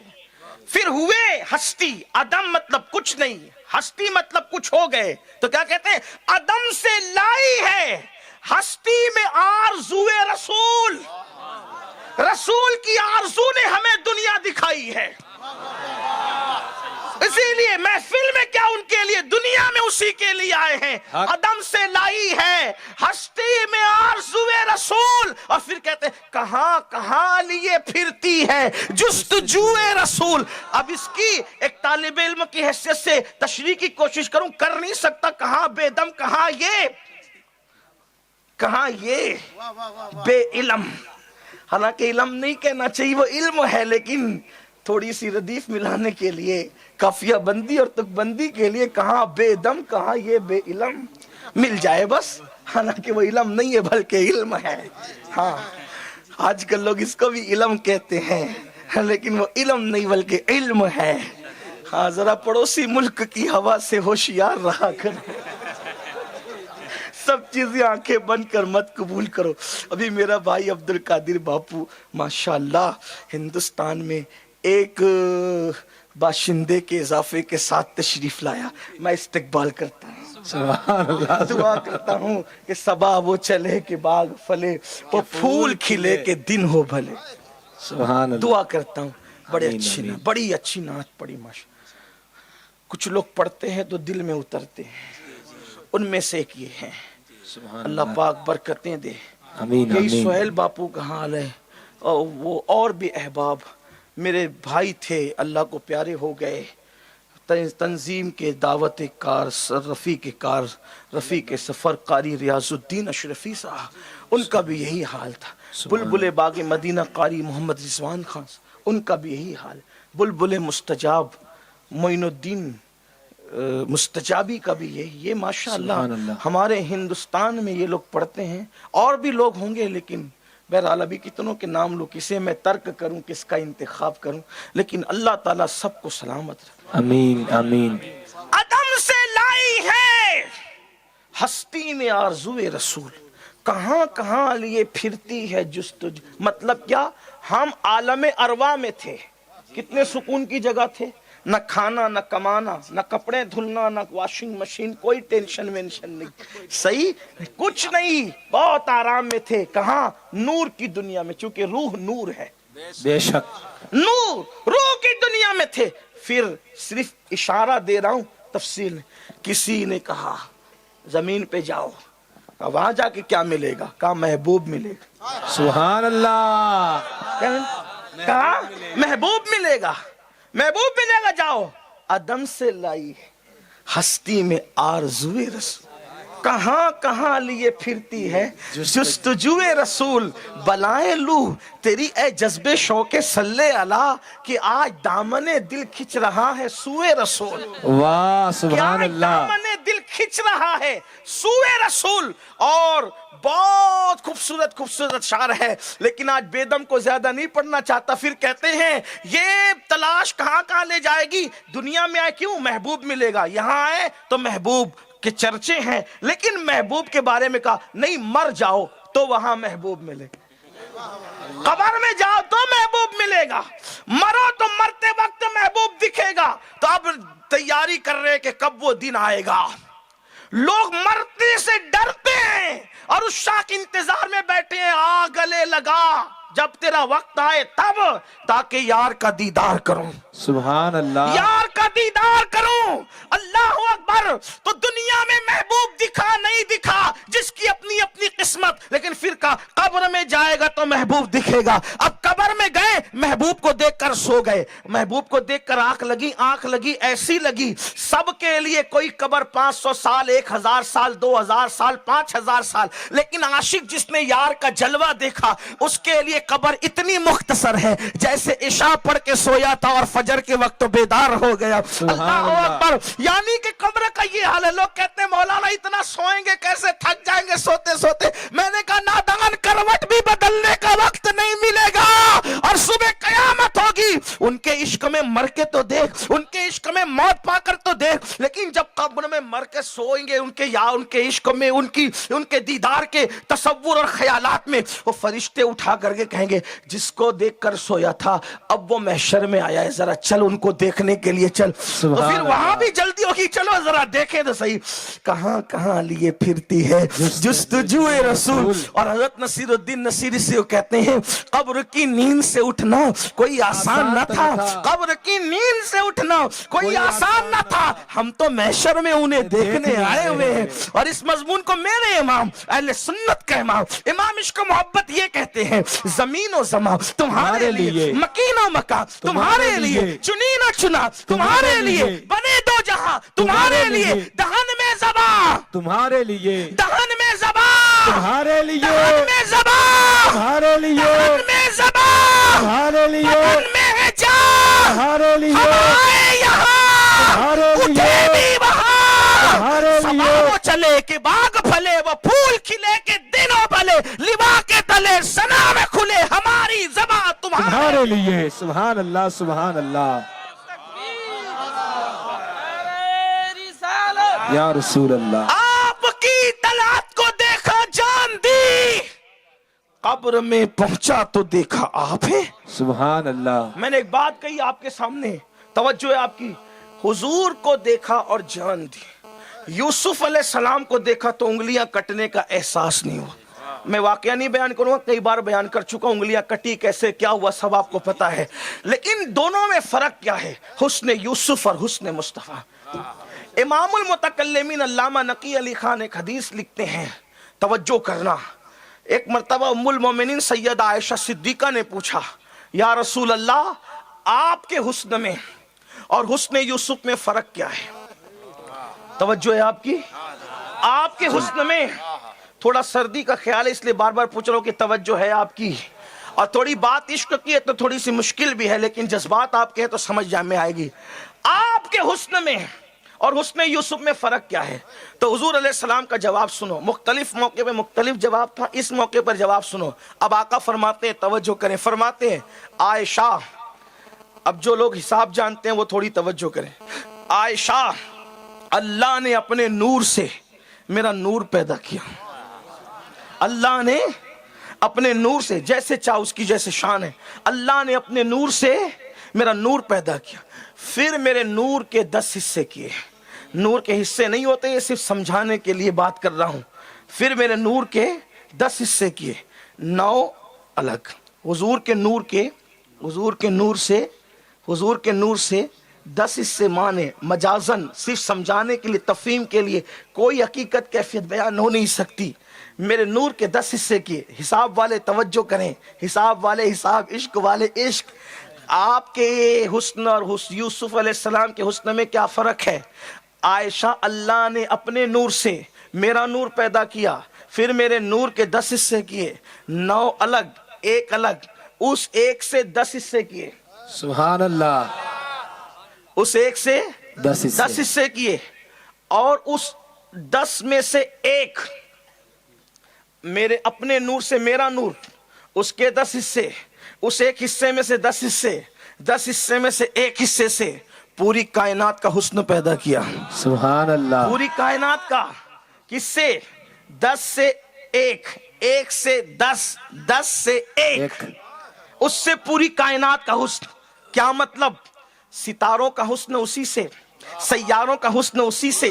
پھر ہوئے ہستی. آدم مطلب کچھ نہیں، ہستی مطلب کچھ ہو گئے. تو کیا کہتے ہیں؟ آدم سے لائی ہے ہستی میں آرزو رسول. رسول کی آرزو نے ہمیں دنیا دکھائی ہے، اسی لیے محفل میں کیا ان کے لیے، دنیا میں اسی کے لیے آئے ہیں. عدم سے لائی ہے ہستی میں آرزو رسول. اور پھر کہتے ہیں کہاں کہاں لیے پھرتی ہے جستجوئے رسول. اب اس کی ایک طالب علم کی حیثیت سے تشریح کی کوشش کروں، کر نہیں سکتا. کہاں بے دم، کہاں یہ بے علم. حالانکہ علم نہیں کہنا چاہیے، وہ علم ہے، لیکن تھوڑی سی ردیف ملانے کے لیے، قافیہ بندی اور تک بندی کے لیے کہاں بے دم کہاں یہ بے علم مل جائے بس. حالانکہ وہ علم نہیں ہے بلکہ علم ہے. ہاں، آج کل لوگ اس کو بھی علم کہتے ہیں، لیکن وہ علم نہیں بلکہ علم ہے. ہاں، ذرا پڑوسی ملک کی ہوا سے ہوشیار رہا کر، سب چیزیں آنکھیں بند کر مت قبول کرو. ابھی میرا بھائی عبد القادر باپو ماشاءاللہ ہندوستان میں ایک باشندے کے اضافے کے ساتھ تشریف لایا. میں استقبال کرتا ہوں، سبحان اللہ. دعا کرتا ہوں کہ صبا وہ چلے کہ باغ پھلے، وہ پھول کھلے کہ دن ہو بھلے. سبحان اللہ. دعا کرتا ہوں. بڑی اچھی نعت پڑھی ماشاءاللہ. کچھ لوگ پڑھتے ہیں تو دل میں اترتے ہیں، ان میں سے ایک یہ ہے. اللہ پاک برکتیں دے. یہی سہیل باپو کا حال ہے، وہ اور بھی احباب میرے بھائی تھے، اللہ کو پیارے ہو گئے. تنظیم کے دعوت کار رفیق سفر قاری ریاض الدین اشرفی صاحب، ان کا بھی یہی حال تھا. بلبل باغ مدینہ قاری محمد رضوان خان، ان کا بھی یہی حال. بلبل مستجاب معین الدین مستجابی کا بھی یہی. یہ ماشاءاللہ ہمارے ہندوستان میں یہ لوگ پڑھتے ہیں، اور بھی لوگ ہوں گے، لیکن بہرحال ابھی کتنوں کے نام لوں، کسے میں ترک کروں، کس کا انتخاب کروں، لیکن اللہ تعالیٰ سب کو سلامت رکھے. آمین آمین. عدم سے لائی ہے ہستی میں آرزوئے رسول، کہاں کہاں لیے پھرتی ہے جستجو. مطلب کیا؟ ہم عالم ارواح میں تھے، کتنے سکون کی جگہ تھے، نہ کھانا نہ کمانا نہ کپڑے دھلنا نہ واشنگ مشین، کوئی ٹینشن وینشن نہیں، صحیح کچھ نہیں، بہت آرام میں تھے. کہاں؟ نور کی دنیا میں، چونکہ روح نور ہے. بے شک نور روح کی دنیا میں تھے. پھر صرف اشارہ دے رہا ہوں تفصیل. کسی نے کہا زمین پہ جاؤ، وہاں جا کے کیا ملے گا؟ کہا محبوب ملے گا. سبحان اللہ. کہا محبوب ملے گا، محبوب ملے گا. جاؤ. عدم سے لائی ہستی میں آرزوئے رسول، کہاں کہاں لیے پھرتی ہے جستجوئے رسول. بلائیں لو تیری اے جذبے شوق صلی اللہ، کہ آج دامن دل کھچ رہا ہے سوئے رسول. واہ سبحان اللہ. دامن دل کھچ رہا ہے سوئے رسول. اور بہت خوبصورت خوبصورت شعر ہے، لیکن آج بیدم کو زیادہ نہیں پڑھنا چاہتا. پھر کہتے ہیں یہ تلاش کہاں کہاں لے جائے گی، دنیا میں آئے کیوں؟ محبوب ملے گا. یہاں آئے تو محبوب کے چرچے ہیں، لیکن محبوب کے بارے میں کہا نہیں، مر جاؤ تو وہاں محبوب ملے گا. قبر میں جاؤ تو محبوب ملے گا، مرو تو مرتے وقت محبوب دکھے گا. تو اب تیاری کر رہے کہ کب وہ دن آئے گا. لوگ مرتے سے ڈرتے ہیں اور اس شاک انتظار میں بیٹھے ہیں، آ گلے لگا جب تیرا وقت آئے تب، تاکہ یار کا دیدار کروں. سبحان اللہ. یار کا دیدار کروں. اللہ اکبر. تو دنیا میں محبوب دکھا نہیں دکھا، جس کی اپنی اپنی قسمت. لیکن پھر کہا قبر میں جائے گا تو محبوب دکھے گا. اب قبر میں گئے، محبوب کو دیکھ کر سو گئے. محبوب کو دیکھ کر آنکھ لگی ایسی لگی. سب کے لیے کوئی قبر 500 سال، 1000 سال، 2000 سال، 5000 سال. لیکن عاشق جس نے یار کا جلوہ دیکھا، اس کے لیے قبر اتنی مختصر ہے جیسے عشاء پڑھ کے سویا تھا اور فجر کے وقت تو بیدار ہو گیا. اللہ اکبر. یعنی کہ قبر کا یہ حال ہے. لوگ کہتے ہیں مولانا اتنا سوئیں گے کیسے، تھک جائیں گے سوتے سوتے. میں نے کہا نادان کروٹ بھی بدلنے کا وقت نہیں ملے گا، اور صبح قیامت ہوگی. ان کے عشق میں مر کے تو دیکھ، ان کے عشق میں موت پا کر تو دیکھ. لیکن جب قبر میں مر کے سوئیں گے، ان کے عشق میں، ان کے دیدار کے تصور اور خیالات میں، وہ فرشتے اٹھا کر کے کہیں گے جس کو دیکھ کر سویا تھا اب وہ محشر میں آیا ہے، ذرا چل ان کو دیکھنے کے لیے چل. تو پھر وہاں بھی جلدی ہوگی، چلو ذرا دیکھیں تو صحیح کہاں کہاں لیے پھرتی ہے جستجوئے رسول. اور حضرت نصیر الدین نصیری سے وہ کہتے ہیں قبر کی نیند سے اٹھنا کوئی آسان نہ تھا، قبر کی نیند سے اٹھنا کوئی آسان نہ تھا. ہم تو محشر میں انہیں دیکھنے آئے ہوئے ہیں. اور اس مضمون کو میرے امام اہل سنت کا امام عشق و محبت یہ کہتے ہیں زمین و زمان تمہارے لیے، مکین و مکان تمہارے لیے، چنین و چنا تمہارے لیے، بنے دو جہاں تمہارے لیے، دہن میں زبان تمہارے لیے، دہن میں زبان تمہارے لیے، دہن میں زبان تمہارے لیے، دہن میں زبان تمہارے لیے، بدن میں ہے جان تمہارے لیے، ہمارے یہاں تمہارے لیے، اٹھے بھی وہاں. تمہارے سبا لیے، وہ چلے کہ باغ پھلے، وہ پھول کھلے کہ دنوں بھلے، لوا کے تلے سنا میں کھلے، ہماری زبان تمہارے لیے. سبحان اللہ سبحان اللہ. یا رسول اللہ. آپ کی طلعت کو دیکھا جان دی، قبر میں پہنچا تو دیکھا آپ ہے. سبحان اللہ. میں نے ایک بات کہی آپ کے سامنے، توجہ ہے آپ کی. حضور کو دیکھا اور جان دی. یوسف علیہ السلام کو دیکھا تو انگلیاں کٹنے کا احساس نہیں ہوا. میں واقعہ نہیں بیان کروں گا، کئی بار بیان کر چکا، انگلیاں کٹی کیسے، کیا ہوا، سب آپ کو پتا ہے. لیکن دونوں میں فرق کیا ہے؟ حسن یوسف اور حسن مصطفیٰ. امام المتکلمین علامہ نقی علی خان ایک حدیث لکھتے ہیں، توجہ کرنا. ایک مرتبہ ام المومنین سیدہ عائشہ صدیقہ نے پوچھا یا رسول اللہ، آپ کے حسن میں اور حسن یوسف میں فرق کیا ہے؟ توجہ ہے آپ کی؟ آپ کے حسن میں تھوڑا سردی کا خیال ہے، اس لیے بار بار پوچھ رہا ہوں کہ توجہ ہے آپ کی؟ اور تھوڑی بات عشق کی ہے تو تھوڑی سی مشکل بھی ہے، لیکن جذبات آپ کے ہیں تو سمجھ میں آئے گی۔ آپ کے حسن میں اور حسن یوسف میں فرق کیا ہے؟ تو حضور علیہ السلام کا جواب سنو، مختلف موقع پہ مختلف جواب تھا، اس موقع پر جواب سنو۔ اب آقا فرماتے ہیں، توجہ کریں، فرماتے ہیں عائشہ، اب جو لوگ حساب جانتے ہیں وہ تھوڑی توجہ کریں، عائشہ اللہ نے اپنے نور سے میرا نور پیدا کیا، اللہ نے اپنے نور سے، جیسے چاہ اس کی جیسے شان ہے، اللہ نے اپنے نور سے میرا نور پیدا کیا، پھر میرے نور کے 10 حصے کیے۔ نور کے حصے نہیں ہوتے، یہ صرف سمجھانے کے لیے بات کر رہا ہوں۔ پھر میرے نور کے 10 حصے کیے، 9 الگ۔ حضور کے نور سے 10 حصے مانے مجازن، صرف سمجھانے کے لیے، تفہیم کے لیے، کوئی حقیقت کیفیت بیان ہو نہیں سکتی۔ میرے نور کے 10 حصے کیے۔ حساب والے توجہ کریں، حساب والے حساب، عشق والے عشق۔ آپ کے حسن اور یوسف علیہ السلام کے حسن میں کیا فرق ہے؟ عائشہ، اللہ نے اپنے نور سے میرا نور پیدا کیا، پھر میرے نور کے 10 حصے کیے، 9 الگ، 1 الگ، اس 1 سے 10 حصے کیے۔ سبحان اللہ۔ اس 1 سے 10 حصے کیے، اور اس 10 میں سے 1 میرے اپنے نور سے میرا نور، اس کے 10 حصے، اس 1 حصے میں سے 10 حصے، 10 حصے میں سے 1 حصے سے پوری کائنات کا حسن پیدا کیا۔ سبحان اللہ۔ پوری کائنات کا، کس سے؟ 10 سے 1، 1 سے 10، 10 سے 1، اس سے پوری کائنات کا حسن۔ کیا مطلب؟ ستاروں کا حسن اسی سے، سیاروں کا حسن اسی سے،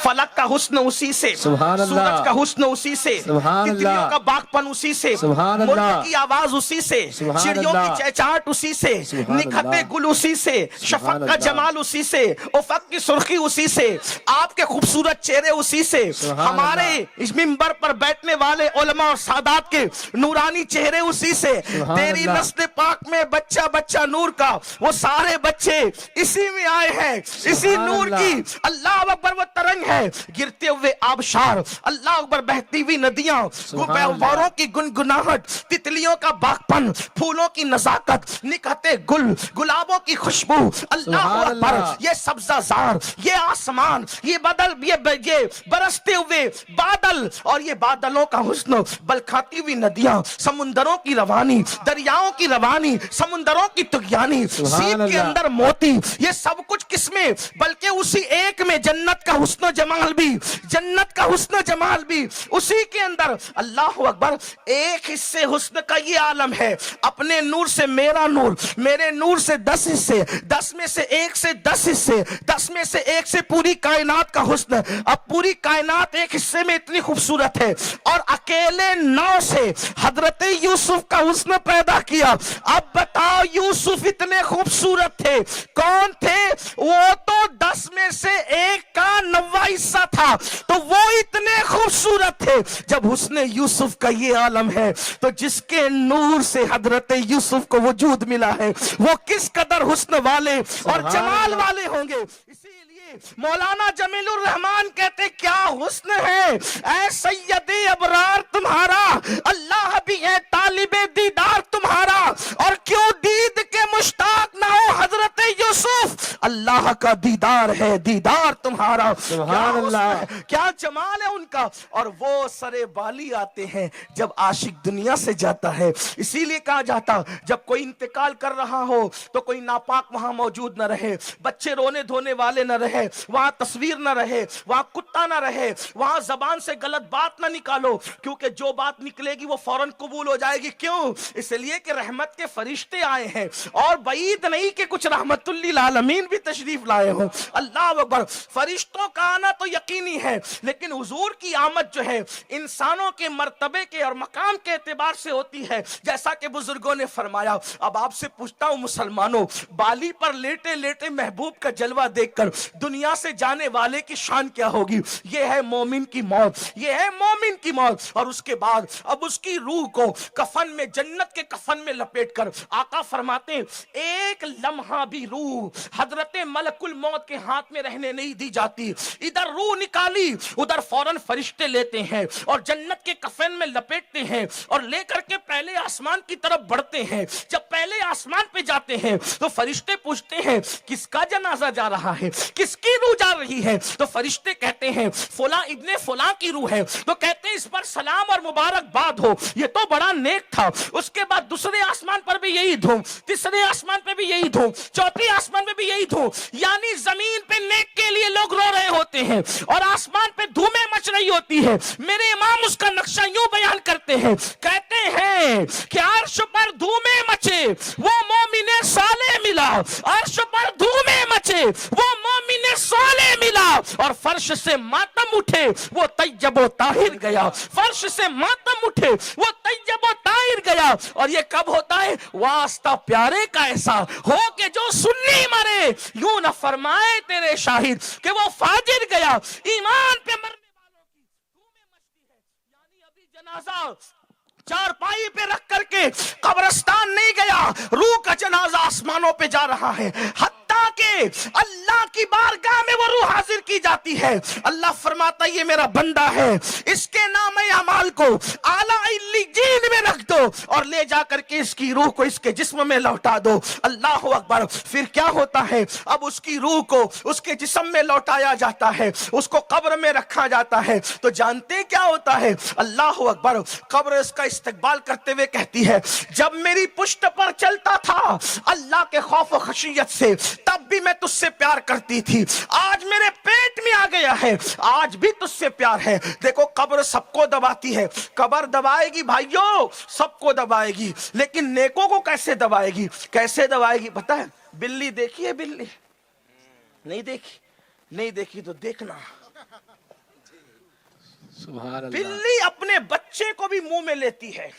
فلک کا حسن اسی سے، سورج کا حسن اسی سے، تتلیوں کا باغپن اسی سے، مرغ کی آواز اسی سے، چڑیوں کی چہچہٹ اسی سے، نکھتے گل اسی سے، شفق کا جمال اسی سے، افق کی سرخی اسی سے، آپ کے خوبصورت چہرے اسی سے، ہمارے اس منبر پر بیٹھنے والے علماء اور سادات کے نورانی چہرے اسی سے، تیری نسل پاک میں بچہ بچہ نور کا، وہ سارے بچے اسی میں آئے ہیں، اسی نور کی۔ اللہ اکبر، وہ ترنگ ہے، گرتے ہوئے آبشار، اللہ اکبر، بہتی ہوئی ندیاں، بہاروں کی گنگناہٹ، تتلیوں کا باغپن، پھولوں کی نزاکت، نکھتے گل، گلابوں کی خوشبو، اللہ اکبر، یہ سبزہ زار، یہ آسمان، یہ برستے ہوئے بادل، اور یہ بادلوں کا حسن، بلکھاتی ہوئی ندیاں، سمندروں کی روانی، دریاؤں کی روانی، سمندروں کی تغیانی، سیب کے اندر موتی، یہ سب کچھ کس میں؟ بلکہ اسی ایک میں جنت کا حسن و جمال بھی، جنت کا حسن و جمال بھی اسی کے اندر۔ اللہ اکبر، 1 حصے حسن کا یہ عالم ہے، اپنے نور سے میرا نور، میرے نور سے 10 حصے، 10 میں سے 1 سے 10 حصے، 10 میں سے 1 سے پوری کائنات کا حسن۔ اب پوری کائنات 1 حصے میں اتنی خوبصورت ہے، اور اکیلے 9 سے حضرت یوسف کا حسن پیدا کیا۔ اب بتاؤ، یوسف اتنے خوبصورت تھے، کون تھے؟ وہ تو 10 میں سے 1 کا 9واں حصہ تھا، تو وہ اتنے خوبصورت تھے۔ جب حسن یوسف کا یہ عالم ہے، تو جس کے نور سے حضرت یوسف کو وجود ملا ہے، وہ کس قدر حسن والے اور جمال والے ہوں گے۔ اسی لیے مولانا جمیل الرحمان کہتے، کیا حسن ہے اے سید ابرار تمہارا، اللہ بھی ہے طالب دیدار تمہارا، اور کیوں دید کے مشتاق نہ ہو حضرت یوسف، اللہ کا دیدار ہے دیدار تمہارا۔ سبحان اللہ، کیا جمال ہے ان کا۔ اور وہ سرے بالی آتے ہیں جب عاشق دنیا سے جاتا ہے۔ اسی لیے کہا جاتا، جب کوئی انتقال کر رہا ہو تو کوئی ناپاک وہاں موجود نہ رہے، بچے رونے دھونے والے نہ رہے، وہاں تصویر نہ رہے، وہاں کتا نہ رہے، وہاں زبان سے غلط بات نہ نکالو، کیونکہ جو بات نکلے گی وہ فوراً قبول ہو جائے گی۔ کیوں؟ اس لیے کہ رحمت کے فرشتے آئے ہیں، اور بعید نہیں کہ کچھ رحمت للعالمین بھی تشریف تشریف لائے ہوں. اللہ اکبر. فرشتوں کا آنا تو یقینی ہے لیکن حضور کی آمد جو ہے انسانوں کے مرتبے کے اور مقام کے اعتبار سے ہوتی ہے جیسا کہ بزرگوں نے فرمایا. اب آپ سے پوچھتا ہوں مسلمانوں, بالی پر لیٹے لیٹے محبوب کا جلوہ دیکھ کر دنیا سے جانے والے کی شان کیا ہوگی؟ یہ ہے مومن کی موت, یہ ہے مومن کی موت. اور اس کے بعد اب اس کی روح کو کفن میں, جنت کے کفن میں لپیٹ کر آقا فرماتے ہیں ایک لمحہ بھی روح حضرت ملک الموت کے ہاتھ میں رہنے نہیں دی جاتی. ادھر روح نکالی ادھر فوراً فرشتے لیتے ہیں اور جنت کے کفن میں لپیٹتے ہیں اور لے کر کے پہلے آسمان کی طرف بڑھتے ہیں. جب پہلے آسمان پہ جاتے ہیں تو فرشتے پوچھتے ہیں کس کا جنازہ جا رہا ہے, کس کی روح جا رہی ہے؟ تو فرشتے کہتے ہیں فلاں ابن فلاں کی روح ہے. تو کہتے ہیں اس پر سلام اور مبارکباد ہو, یہ تو بڑا نیک تھا. اس کے بعد دوسرے آسمان پر بھی یہی دھوم, تیسرے آسمان پہ بھی یہی دھوم, چوتھے آسمان پہ بھی یہی دھوم. یعنی زمین پہ نیک کے لیے لوگ رو رہے ہوتے ہیں اور آسمان پہ دھومیں مچ رہی ہوتی ہے. میرے امام اس کا نقشہ یوں بیان کرتے ہیں, کہتے ہیں کہ عرش پر دھومیں مچے وہ مومن صالح ملا, عرش پر دھومیں مچے وہ مومن صالح ملا, اور فرش سے ماتم اٹھے وہ طیب و طاہر گیا, فرش سے ماتم اٹھے وہ طیب و طاہر گیا. اور یہ کب ہوتا ہے؟ واسطہ پیارے کا ایسا ہو کہ جو سنی مرے یوں نہ فرمائے تیرے شاہد کہ وہ فاجر گیا. ایمان پہ مرنے والوں کی دھومیں مچتی ہے. یعنی ابھی جنازہ چارپائی پہ رکھ کر کے قبرستان نہیں گیا, روح کا جنازہ آسمانوں پہ جا رہا ہے. حتیٰ کہ اللہ کی بارگاہ میں وہ روح حاضر کی جاتی ہے. اللہ فرماتا یہ میرا بندہ ہے, اس کے نام اعمال کو اعلیٰ علیین میں رکھ دو اور لے جا کر کے اس کی روح کو اس کے جسم میں لوٹا دو. اللہ اکبر. پھر کیا ہوتا ہے؟ اب اس کی روح کو اس کے جسم میں لوٹایا جاتا ہے, اس کو قبر میں رکھا جاتا ہے. تو جانتے کیا ہوتا ہے؟ اللہ اکبر. قبر اس کا استقبال کرتے ہوئے کہتی ہے جب میری پشت پر چلتا تھا اللہ کے خوف و خشیت سے تب بھی میں تجھ سے پیار کرتی تھی, آج میرے پیٹ میں آ گیا ہے آج بھی تجھ سے پیار ہے. دیکھو قبر سب کو دباتی ہے, قبر دبائے گی بھائیوں, سب کو دبائے گی, لیکن نیکوں کو کیسے دبائے گی؟ کیسے دبائے گی پتہ ہے؟ بلی دیکھی ہے؟ بلی نہیں دیکھی؟ نہیں دیکھی تو دیکھنا. بلی اپنے بچے کو بھی منہ میں لیتی ہے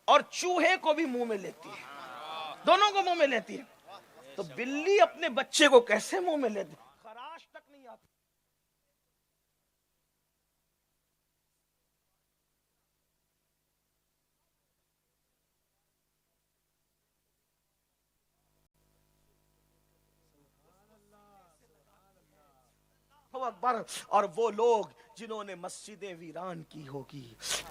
اور چوہے کو بھی منہ میں لیتی ہے, دونوں کو منہ میں لیتی ہے. تو بلی اپنے بچے کو کیسے منہ میں لیتی؟ خراش تک نہیں آتی. اکبر. اور وہ لوگ جنہوں نے مسجدیں ویران کی ہوگی,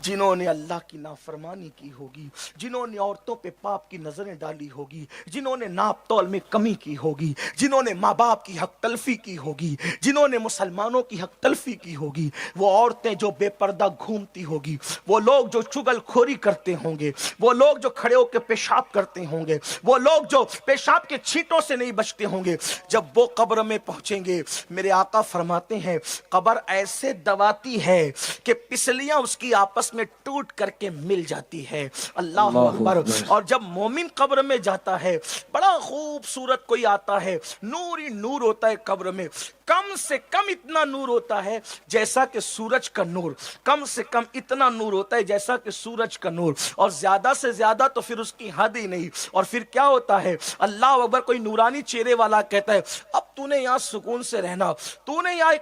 جنہوں نے اللہ کی نافرمانی کی ہوگی, جنہوں نے عورتوں پہ پاپ کی نظریں ڈالی ہوگی, جنہوں نے ناپ تول میں کمی کی ہوگی, جنہوں نے ماں باپ کی حق تلفی کی ہوگی, جنہوں نے مسلمانوں کی حق تلفی کی ہوگی, وہ عورتیں جو بے پردہ گھومتی ہوگی, وہ لوگ جو چگل کھوری کرتے ہوں گے, وہ لوگ جو کھڑے ہو کے پیشاب کرتے ہوں گے, وہ لوگ جو پیشاب کے چھینٹوں سے نہیں بچتے ہوں گے, جب وہ قبر میں پہنچیں گے میرے آقا فرماتے ہیں قبر ایسے دباتی ہے کہ پسلیاں اس کی آپس میں ٹوٹ کر کے مل جاتی ہے. اللہ اکبر. اور جب مومن قبر میں جاتا ہے بڑا خوبصورت کوئی آتا ہے, نور ہی نور ہوتا ہے قبر میں, کم سے کم اتنا نور ہوتا ہے جیسا کہ سورج کا نور, کم سے کم اتنا نور ہوتا ہے جیسا کہ سورج کا نور, اور زیادہ سے زیادہ تو پھر اس کی حد ہی نہیں. اور پھر کیا ہوتا ہے؟ اللہ اکبر. کوئی نورانی چہرے والا کہتا ہے اب تو نے یہاں سکون سے رہنا, تو نے یہاں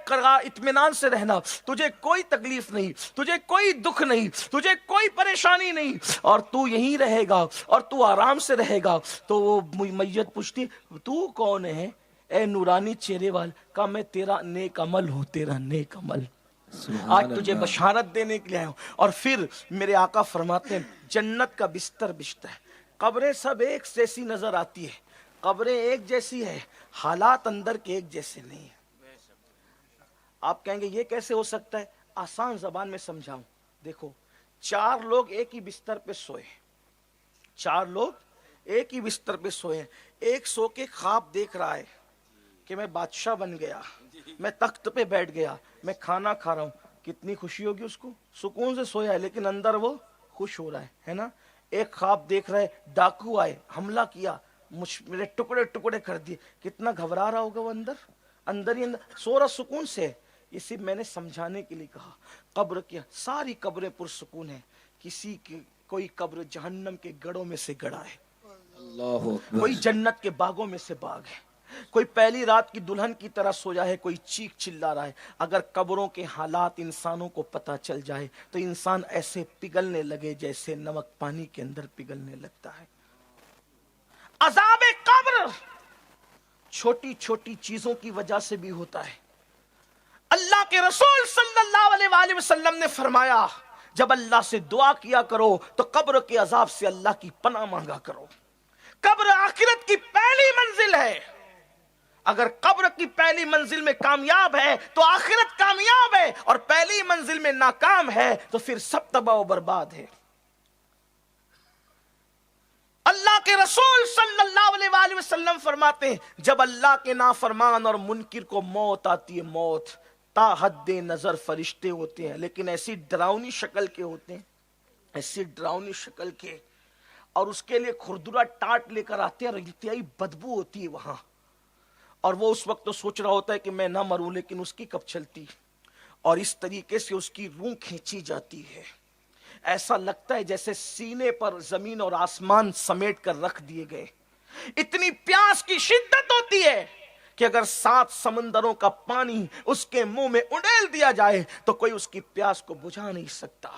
اطمینان سے رہنا, تجھے کوئی تکلیف نہیں, تجھے کوئی دکھ نہیں, تجھے کوئی پریشانی نہیں, اور تو یہیں رہے گا اور تو آرام سے رہے گا. تو وہ میت پوچھتی تو کون ہے اے نورانی چہرے وال؟ کہا میں تیرا نیک عمل ہوں, تیرا نیک عمل, آج تجھے بشارت دینے کے لیے آیا ہوں. اور پھر میرے آقا فرماتے ہیں جنت کا بستر بچتا ہے. قبریں سب ایک جیسی نظر آتی ہے, قبریں ایک جیسی ہے, حالات اندر کے ایک جیسے نہیں ہیں. آپ کہیں گے یہ کیسے ہو سکتا ہے؟ آسان زبان میں سمجھاؤں. دیکھو 4 لوگ ایک ہی بستر پہ سوئے, 4 لوگ ایک ہی بستر پہ سوئے, ایک سو کے خواب دیکھ رہا ہے کہ میں بادشاہ بن گیا, میں تخت پہ بیٹھ گیا, میں کھانا کھا رہا ہوں. کتنی خوشی ہوگی اس کو, سکون سے سویا ہے لیکن اندر وہ خوش ہو رہا ہے نا. ایک خواب دیکھ رہے ڈاکو آئے, حملہ کیا, میرے ٹکڑے ٹکڑے کر دیے. کتنا گھبرا رہا ہوگا وہ اندر ہی اندر سو رہا سکون سے. یہ صرف میں نے سمجھانے کے لیے کہا. قبر کی ساری قبریں پرسکون ہیں, کسی کی کوئی قبر جہنم کے گڑھوں میں سے گڑھا ہے, اللہ اکبر. کوئی جنت کے باغوں میں سے باغ ہے, کوئی پہلی رات کی دلہن کی طرح سویا ہے, کوئی چیخ چلا رہا ہے. اگر قبروں کے حالات انسانوں کو پتہ چل جائے تو انسان ایسے پگھلنے لگے جیسے نمک پانی کے اندر پگھلنے لگتا ہے. عذاب قبر چھوٹی چھوٹی چیزوں کی وجہ سے بھی ہوتا ہے. اللہ کے رسول صلی اللہ علیہ وآلہ وسلم نے فرمایا جب اللہ سے دعا کیا کرو تو قبر کے عذاب سے اللہ کی پناہ مانگا کرو. قبر آخرت کی پہلی منزل ہے. اگر قبر کی پہلی منزل میں کامیاب ہے تو آخرت کامیاب ہے, اور پہلی منزل میں ناکام ہے تو پھر سب تباہ و برباد ہے. اللہ کے رسول صلی اللہ علیہ وآلہ وسلم فرماتے ہیں جب اللہ کے نافرمان اور منکر کو موت آتی ہے, موت تا حد نظر فرشتے ہوتے ہیں, لیکن ایسی ڈراؤنی شکل کے ہوتے ہیں, ایسی ڈراؤنی شکل کے, اور اس کے لیے کھردرا ٹاٹ لے کر آتے ہیں, اور انتہائی بدبو ہوتی ہے وہاں. اور وہ اس وقت تو سوچ رہا ہوتا ہے کہ میں نہ مروں, لیکن اس کی کب چلتی, اور اس طریقے سے اس کی روح کھینچی جاتی ہے. ایسا لگتا ہے جیسے سینے پر زمین اور آسمان سمیٹ کر رکھ دیے گئے. اتنی پیاس کی شدت ہوتی ہے کہ اگر 7 سمندروں کا پانی اس کے منہ میں اڈیل دیا جائے تو کوئی اس کی پیاس کو بجھا نہیں سکتا.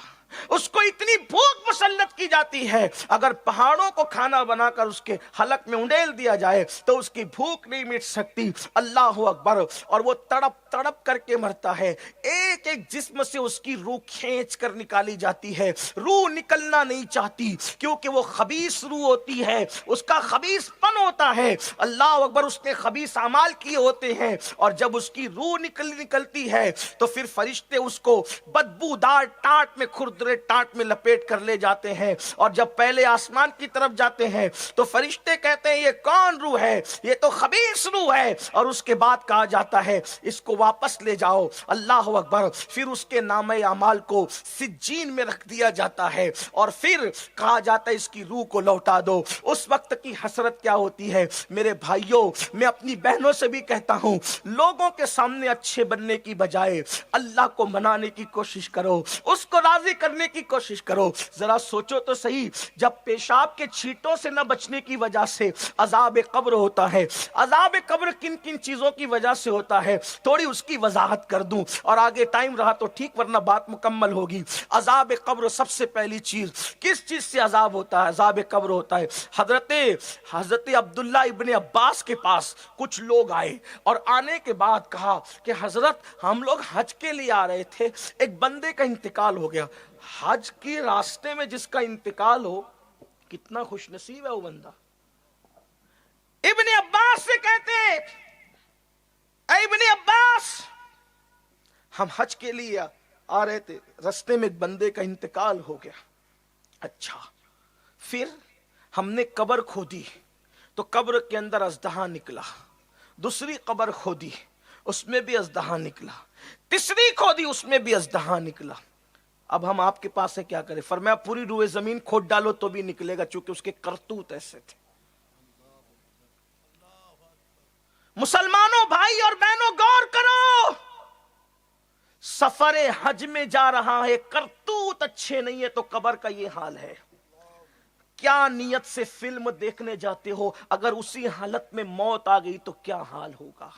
اس کو اتنی بھوک مسلط کی جاتی ہے, اگر پہاڑوں کو کھانا بنا کر اس کے حلق میں اڈیل دیا جائے تو اس کی بھوک نہیں مٹ سکتی. اللہ اکبر. اور وہ تڑپ تڑپ کر کے مرتا ہے. ایک ایک جسم سے اس کی روح کھینچ کر نکالی جاتی ہے. روح نکلنا نہیں چاہتی کیونکہ وہ خبیث روح ہوتی ہے, اس کا خبیث پن ہوتا ہے. اللہ اکبر. اس نے خبیث اعمال کیے ہوتے ہیں, اور جب اس کی روح نکلتی ہے تو پھر فرشتے اس کو بدبودار ٹاٹ میں کھردرے ٹاٹ میں لپیٹ کر لے جاتے ہیں. اور جب پہلے آسمان کی طرف جاتے ہیں تو فرشتے کہتے ہیں یہ کون روح ہے, یہ تو خبیث روح ہے. اور اس کے بعد کہا جاتا ہے اس کو واپس لے جاؤ. اللہ اکبر. پھر اس کے نامہ اعمال کو سجین میں رکھ دیا جاتا ہے, اور پھر کہا جاتا ہے اس کی روح کو لوٹا دو. اس وقت کی حسرت کیا ہوتی ہے میرے بھائیوں. میں اپنی بہنوں سے بھی کہتا ہوں, لوگوں کے سامنے اچھے بننے کی بجائے اللہ کو منانے کی کوشش کرو, اس کو راضی کرنے کی کوشش کرو. ذرا سوچو تو صحیح, جب پیشاب کے چھینٹوں سے نہ بچنے کی وجہ سے عذاب قبر ہوتا ہے, عذاب قبر کن کن چیزوں کی وجہ سے ہوتا ہے تھوڑی اس کی وضاحت کر دوں, اور آگے ٹائم رہا تو ٹھیک ورنہ بات مکمل ہوگی. عذاب قبر سب سے پہلی چیز کس چیز سے عذاب ہوتا ہے, عذاب قبر ہوتا ہے. حضرت عبداللہ ابن عباس کے پاس کچھ لوگ آئے, اور آنے کے بعد کہا کہ حضرت ہم لوگ حج کے لیے آ رہے تھے, ایک بندے کا انتقال ہو گیا. حج کے راستے میں جس کا انتقال ہو کتنا خوش نصیب ہے وہ بندہ. ابن عباس سے کہتے ہیں اے ابن عباس ہم حج کے لیے آ رہے تھے, راستے میں ایک بندے کا انتقال ہو گیا. اچھا, پھر ہم نے قبر کھودی تو قبر کے اندر اژدہا نکلا, دوسری قبر کھودی اس میں بھی اژدہا نکلا, تیسری کھودی اس میں بھی اژدہا نکلا. اب ہم آپ کے پاس سے کیا کریں؟ فرمایا پوری روئے زمین کھود ڈالو تو بھی نکلے گا, چونکہ اس کے کرتوت ایسے تھے. مسلمانوں بھائی اور بہنوں غور کرو, سفر حج میں جا رہا ہے, کرتوت اچھے نہیں ہے تو قبر کا یہ حال ہے. کیا نیت سے فلم دیکھنے جاتے ہو, اگر اسی حالت میں موت آ گئی تو کیا حال ہوگا.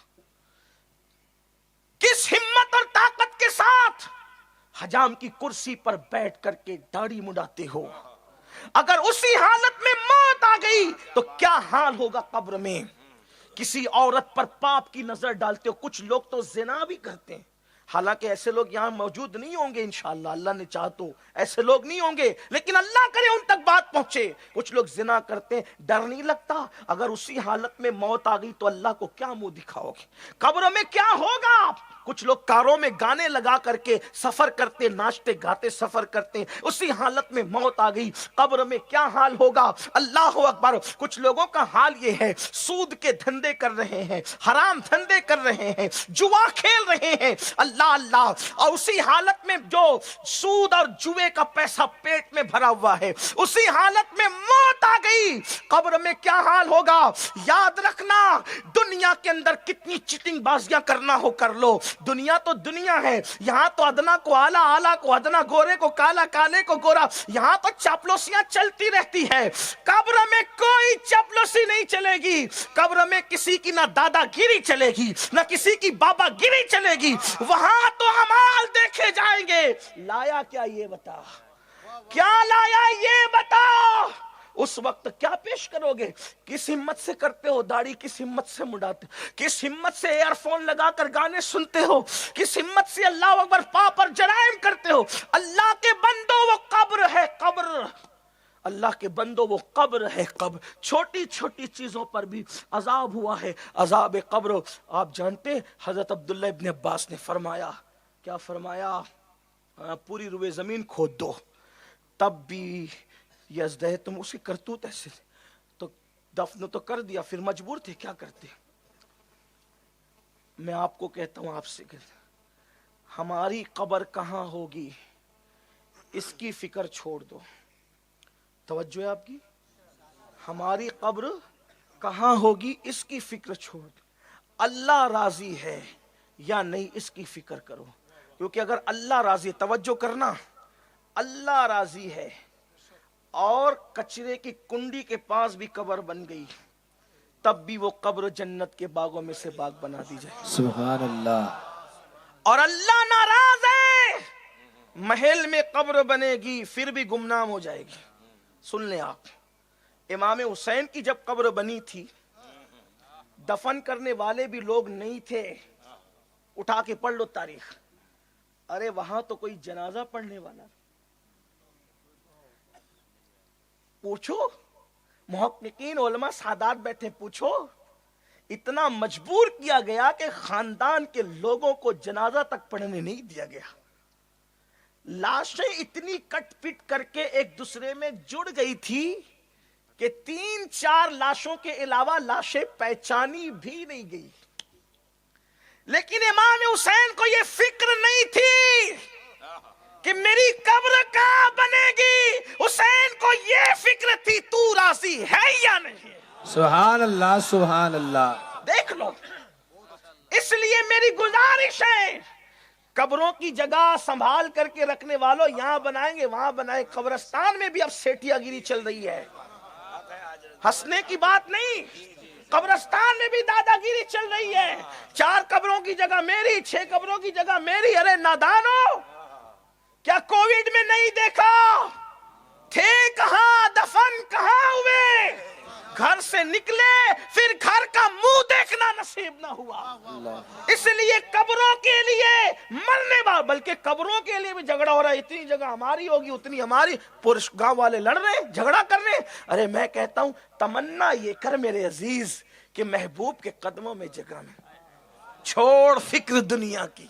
کس ہمت اور طاقت کے ساتھ حجام کی کرسی پر بیٹھ کر کے داڑھی مڈاتے ہو, اگر اسی حالت میں موت آ گئی تو کیا حال ہوگا قبر میں. کسی عورت پر پاپ کی نظر ڈالتے ہو, کچھ لوگ تو زنا بھی کرتے ہیں, حالانکہ ایسے لوگ یہاں موجود نہیں ہوں گے انشاءاللہ, اللہ نے چاہا تو ایسے لوگ نہیں ہوں گے, لیکن اللہ کرے ان تک بات پہنچے. کچھ لوگ زنا کرتے ہیں, ڈر نہیں لگتا اگر اسی حالت میں موت آ گئی تو اللہ کو کیا منہ دکھاؤ گے, قبروں میں کیا ہوگا. کچھ لوگ کاروں میں گانے لگا کر کے سفر کرتے, ناچتے گاتے سفر کرتے, اسی حالت میں موت آ گئی قبر میں کیا حال ہوگا. اللہ اکبر. کچھ لوگوں کا حال یہ ہے سود کے دھندے کر رہے ہیں, حرام دھندے کر رہے ہیں, جوا کھیل رہے ہیں, اللہ اللہ, اور اسی حالت میں جو سود اور جوے کا پیسہ پیٹ میں بھرا ہوا ہے, اسی حالت میں موت آ گئی قبر میں کیا حال ہوگا. یاد رکھنا دنیا کے اندر کتنی چیٹنگ بازیاں کرنا ہو کر لو, دنیا تو دنیا ہے, یہاں تو ادنا کو آلہ, آلہ کو ادنا, گورے کو کالا, کالے کو گورا, یہاں تو چاپلوسیاں چلتی رہتی ہے. قبر میں کوئی چاپلوسی نہیں چلے گی, قبر میں کسی کی نہ دادا گیری چلے گی نہ کسی کی بابا گیری چلے گی, وہاں تو اعمال دیکھے جائیں گے. لایا کیا یہ بتا, کیا لایا یہ بتا, اس وقت کیا پیش کرو گے؟ کس ہمت سے کرتے ہو داڑھی, کس ہمت سے مڈاتے ہو, کس ہمت سے ایئر فون لگا کر گانے سنتے ہو, کس ہمت سے اللہ اکبر پا پر جرائم کرتے ہو. اللہ کے بندو وہ قبر ہے قبر, اللہ کے بندو وہ قبر ہے قبر. چھوٹی چھوٹی چیزوں پر بھی عذاب ہوا ہے, عذاب قبر. آپ جانتے حضرت عبداللہ ابن عباس نے فرمایا, کیا فرمایا, پوری روئے زمین کھود دو تب بھی یزدہ تم اسے کرتوت ایسے, تو دفن تو کر دیا, پھر مجبور تھے کیا کرتے. میں آپ کو کہتا ہوں, آپ سے کہتا ہوں, ہماری قبر کہاں ہوگی اس کی فکر چھوڑ دو. توجہ ہے آپ کی, ہماری قبر کہاں ہوگی اس کی فکر چھوڑ دو. اللہ راضی ہے یا نہیں اس کی فکر کرو, کیونکہ اگر اللہ راضی, توجہ کرنا, اللہ راضی ہے اور کچرے کی کنڈی کے پاس بھی قبر بن گئی, تب بھی وہ قبر جنت کے باغوں میں سے باغ بنا دی جائے. سبحان اللہ. اور اللہ ناراض ہے, محل میں قبر بنے گی پھر بھی گمنام ہو جائے گی. سن لیں آپ, امام حسین کی جب قبر بنی تھی, دفن کرنے والے بھی لوگ نہیں تھے. اٹھا کے پڑھ لو تاریخ, ارے وہاں تو کوئی جنازہ پڑھنے والا, پوچھو محققین علماء سادات بیٹھے, پوچھو. اتنا مجبور کیا گیا کہ خاندان کے لوگوں کو جنازہ تک پڑھنے نہیں دیا گیا. لاشیں اتنی کٹ پٹ کر کے ایک دوسرے میں جڑ گئی تھی کہ 3-4 لاشوں کے علاوہ لاشیں پہچانی بھی نہیں گئی. لیکن امام حسین کو یہ فکر نہیں تھی کہ میری قبر کہاں بنے گی, حسین کو یہ فکر تھی تو راضی ہے یا نہیں. سبحان اللہ سبحان اللہ. دیکھ لو, اس لیے میری گزارش ہے, قبروں کی جگہ سنبھال کر کے رکھنے والوں, یہاں بنائیں گے وہاں بنائیں. قبرستان میں بھی اب سیٹیا گیری چل رہی ہے, ہنسنے کی بات نہیں, قبرستان میں بھی دادا گیری چل رہی ہے. 4 قبروں کی جگہ میری, 6 قبروں کی جگہ میری. ارے نادانو, کیا کووڈ میں نہیں دیکھا تھے کہاں, دفن کہاں ہوئے, گھر سے نکلے پھر گھر کا منہ دیکھنا نصیب نہ ہوا. اس لیے قبروں کے لیے مرنے بعد, بلکہ قبروں کے لیے بھی جھگڑا ہو رہا ہے, اتنی جگہ ہماری ہوگی اتنی ہماری. پورے گاؤں والے لڑ رہے ہیں, جھگڑا کر رہے ہیں. ارے میں کہتا ہوں تمنا یہ کر میرے عزیز کہ محبوب کے قدموں میں جگہ میں, چھوڑ فکر دنیا کی,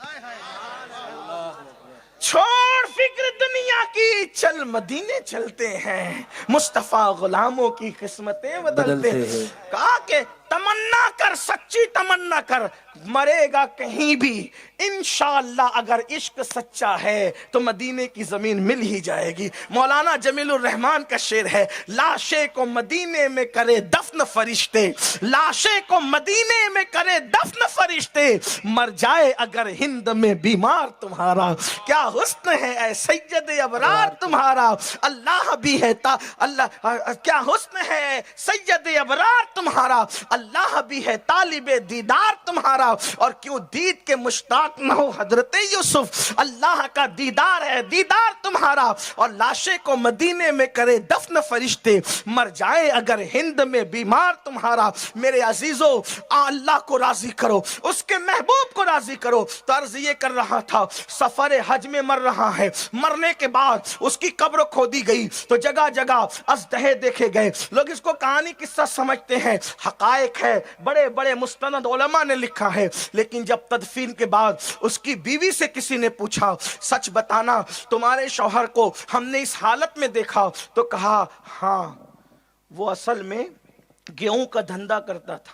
چھوڑ فکر دنیا کی, چل مدینے چلتے ہیں, مصطفیٰ غلاموں کی قسمتیں بدلتے ہیں. کہا کہ تمنا کر, سچی تمنا کر, مرے گا کہیں بھی انشاءاللہ اگر عشق سچا ہے تو مدینے کی زمین مل ہی جائے گی. مولانا جمیل الرحمان کا شعر ہے, لاشے کو مدینے میں کرے دفن فرشتے, لاشے کو مدینے میں کرے دفن فرشتے, مر جائے اگر ہند میں بیمار تمہارا, کیا حسن ہے اے سید ابرار تمہارا, اللہ بھی ہے اللہ, کیا حسن ہے سید ابرار تمہارا, اللہ بھی ہے طالب دیدار تمہارا. اور کیوں دید کے مشتاق نہ ہو حضرت یوسف, اللہ کا دیدار ہے دیدار تمہارا. اور لاشے کو مدینے میں کرے دفن فرشتے, مر جائے اگر ہند میں بیمار تمہارا. میرے عزیزو, اللہ کو راضی کرو, اس کے محبوب کو راضی کرو. تو عرض یہ کر رہا تھا, سفر حج میں مر رہا ہے, مرنے کے بعد اس کی قبر کھودی گئی تو جگہ جگہ ازدہے دیکھے گئے. لوگ اس کو کہانی قصہ سمجھتے ہیں, حقائق ہے, بڑے بڑے مستند علماء نے لکھا ہے. لیکن جب تدفین کے بعد اس کی بیوی سے کسی نے پوچھا, سچ بتانا تمہارے شوہر کو ہم نے اس حالت میں دیکھا, تو کہا ہاں وہ اصل میں گیہوں کا دھندا کرتا تھا,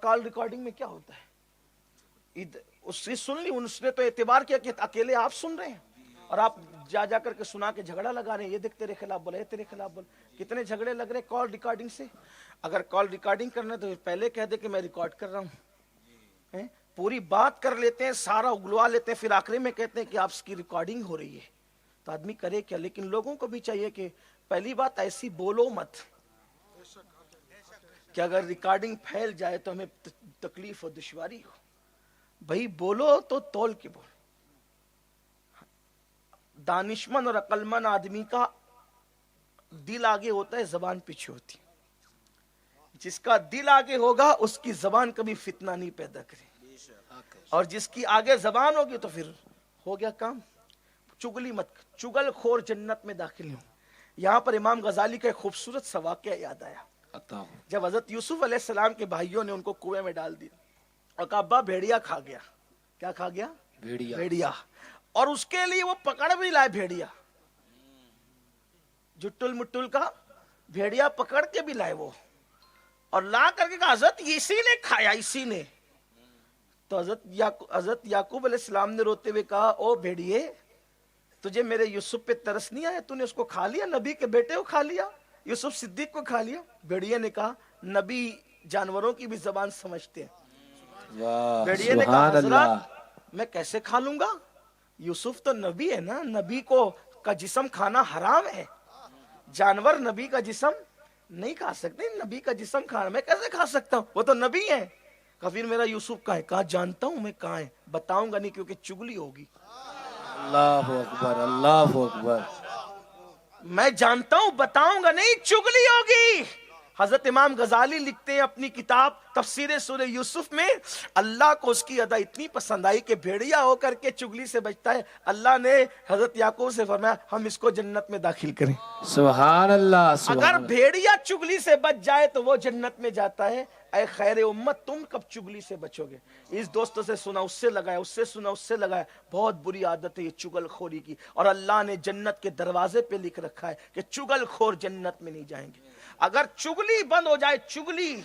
کال ریکارڈنگ میں کیا ہوتا ہے؟ اس سے سن لی، اس نے تو اعتبار کیا کہ اکیلے آپ سن رہے ہیں اور آپ جا جا کر کے سنا کے جھگڑا لگا رہے ہیں، یہ دیکھ تیرے خلاف بولا، یہ تیرے خلاف بولا. کتنے جھگڑے لگ رہے کال ریکارڈنگ سے. اگر کال ریکارڈنگ کرنا تو پہلے کہہ دے کہ میں ریکارڈ کر رہا ہوں. پوری بات کر لیتے ہیں، سارا اگلوا لیتے ہیں، پھر آخری میں کہتے ہیں کہ آپ کی ریکارڈنگ ہو رہی ہے. تو آدمی کرے کیا؟ لیکن لوگوں کو بھی چاہیے کہ پہلی بات ایسی بولو مت کہ اگر ریکارڈنگ پھیل جائے تو ہمیں تکلیف اور دشواری ہو. بھائی بولو تو تول کے بولو. دانشمند اور عقلمند آدمی کا دل آگے ہوتا ہے، زبان پیچھے ہوتی. جس کا دل آگے ہوگا اس کی زبان کبھی فتنہ نہیں پیدا کرے، اور جس کی آگے زبان ہوگی تو پھر ہو گیا کام. چگلی مت، چگل خور جنت میں داخل ہوں. یہاں پر امام غزالی کا ایک خوبصورت سا واقعہ یاد آیا. جب حضرت یوسف علیہ السلام کے بھائیوں نے ان کو کنویں میں ڈال دیا اور کہا ابا بھیڑیا کھا گیا. کیا کھا گیا؟ بھیڑیا. اور اس کے لیے وہ پکڑ بھی لائے بھیڑیا، جٹل مٹل کا بھیڑیا پکڑ کے بھی لائے وہ، اور لا کر کے کہا حضرت اسی نے کھایا، اسی نے. تو حضرت یعقوب علیہ السلام نے روتے ہوئے کہا او بھیڑیے، تجھے میرے یوسف پہ ترس نہیں آیا؟ تو نے اس کو کھا لیا، نبی کے بیٹے کو کھا لیا، یوسف صدیق کو کھا لیا. بھیڑیے نے کہا نبی جانوروں کی بھی زبان سمجھتے ہیں. بھیڑیے نے کہا حضرت میں کیسے کھا لوں گا؟ یوسف تو نبی ہے نا، نبی کو کا جسم کھانا حرام ہے. جانور نبی کا جسم نہیں کھا سکتے، نبی کا جسم کھانا میں کیسے کھا سکتا ہوں؟ وہ تو نبی ہے. کہا پھر میرا یوسف کہاں ہے؟ کہا جانتا ہوں میں کہاں ہے، بتاؤں گا نہیں کیونکہ چگلی ہوگی. اللہ اکبر، اللہ اکبر. میں جانتا ہوں، بتاؤں گا نہیں، چگلی ہوگی. حضرت امام غزالی لکھتے ہیں اپنی کتاب تفسیر سورہ یوسف میں، اللہ کو اس کی ادا اتنی پسند آئی کہ بھیڑیا ہو کر کے چگلی سے بچتا ہے. اللہ نے حضرت یعقوب سے فرمایا ہم اس کو جنت میں داخل کریں. سبحان اللہ. اگر بھیڑیا چگلی سے بچ جائے تو وہ جنت میں جاتا ہے. اے خیر امت تم کب چگلی سے بچو گے؟ اس دوست سے سنا، اس سے لگایا، اس سے سنا، اس سے لگایا. بہت بری عادت ہے یہ چگل خوری کی، اور اللہ نے جنت کے دروازے پہ لکھ رکھا ہے کہ چگل خور جنت میں نہیں جائیں گے. اگر چگلی بند ہو جائے، چگلی،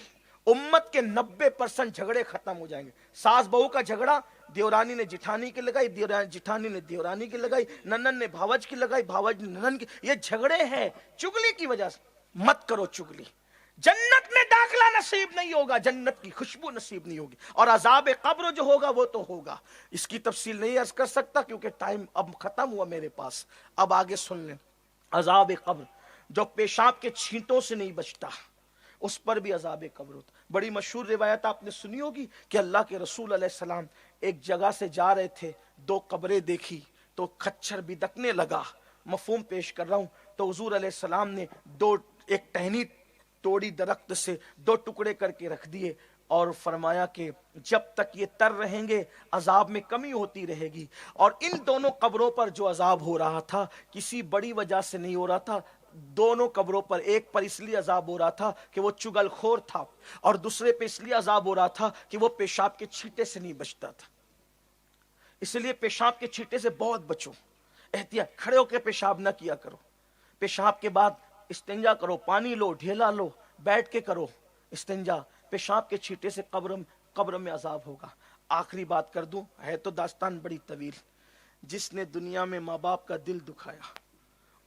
امت کے 90% جھگڑے ختم ہو جائیں گے. ساس بہو کا جھگڑا، دیورانی نے جٹھانی کی لگائی، جٹھانی نے دیورانی کی لگائی، ننن نے بھاوج کی لگائی، بھاوج نے ننن کی. یہ جھگڑے ہیں چگلی کی وجہ سے. مت کرو چگلی. جنت میں داخلہ نصیب نہیں ہوگا، جنت کی خوشبو نصیب نہیں ہوگی، اور عذاب قبر جو ہوگا وہ تو ہوگا. اس کی تفصیل نہیں عرض کر سکتا کیونکہ ٹائم اب ختم ہوا میرے پاس. اب آگے سن لیں. عذاب قبر جو پیشاب کے چھینٹوں سے نہیں بچتا اس پر بھی عذاب قبر ہوتا. بڑی مشہور روایت آپ نے سنی ہوگی کہ اللہ کے رسول علیہ السلام ایک جگہ سے جا رہے تھے، 2 قبریں دیکھی تو کچھر بدکنے لگا. مفہوم پیش کر رہا ہوں. تو حضور علیہ السلام نے ایک ٹہنی توڑی درخت سے، 2 ٹکڑے کر کے رکھ دیے اور فرمایا کہ جب تک یہ تر رہیں گے عذاب میں کمی ہوتی رہے گی. اور ان دونوں قبروں پر جو عذاب ہو رہا تھا کسی بڑی وجہ سے نہیں ہو رہا تھا. دونوں قبروں پر، ایک پر اس لیے عذاب ہو رہا تھا کہ وہ چگل خور تھا، اور دوسرے پہ اس لیے عذاب ہو رہا تھا کہ وہ پیشاب کے چھینٹے سے نہیں بچتا تھا. اس لیے پیشاب کے چھینٹے سے بہت بچو، احتیاط. کھڑے ہو کے پیشاب نہ کیا کرو. پیشاب کے بعد استنجا کرو، پانی لو، ڈھیلا لو، بیٹھ کے کرو استنجا. پیشاب کے چھینٹے سے قبر میں عذاب ہوگا. آخری بات کر دوں، ہے تو داستان بڑی طویل. جس نے دنیا میں ماں باپ کا دل دکھایا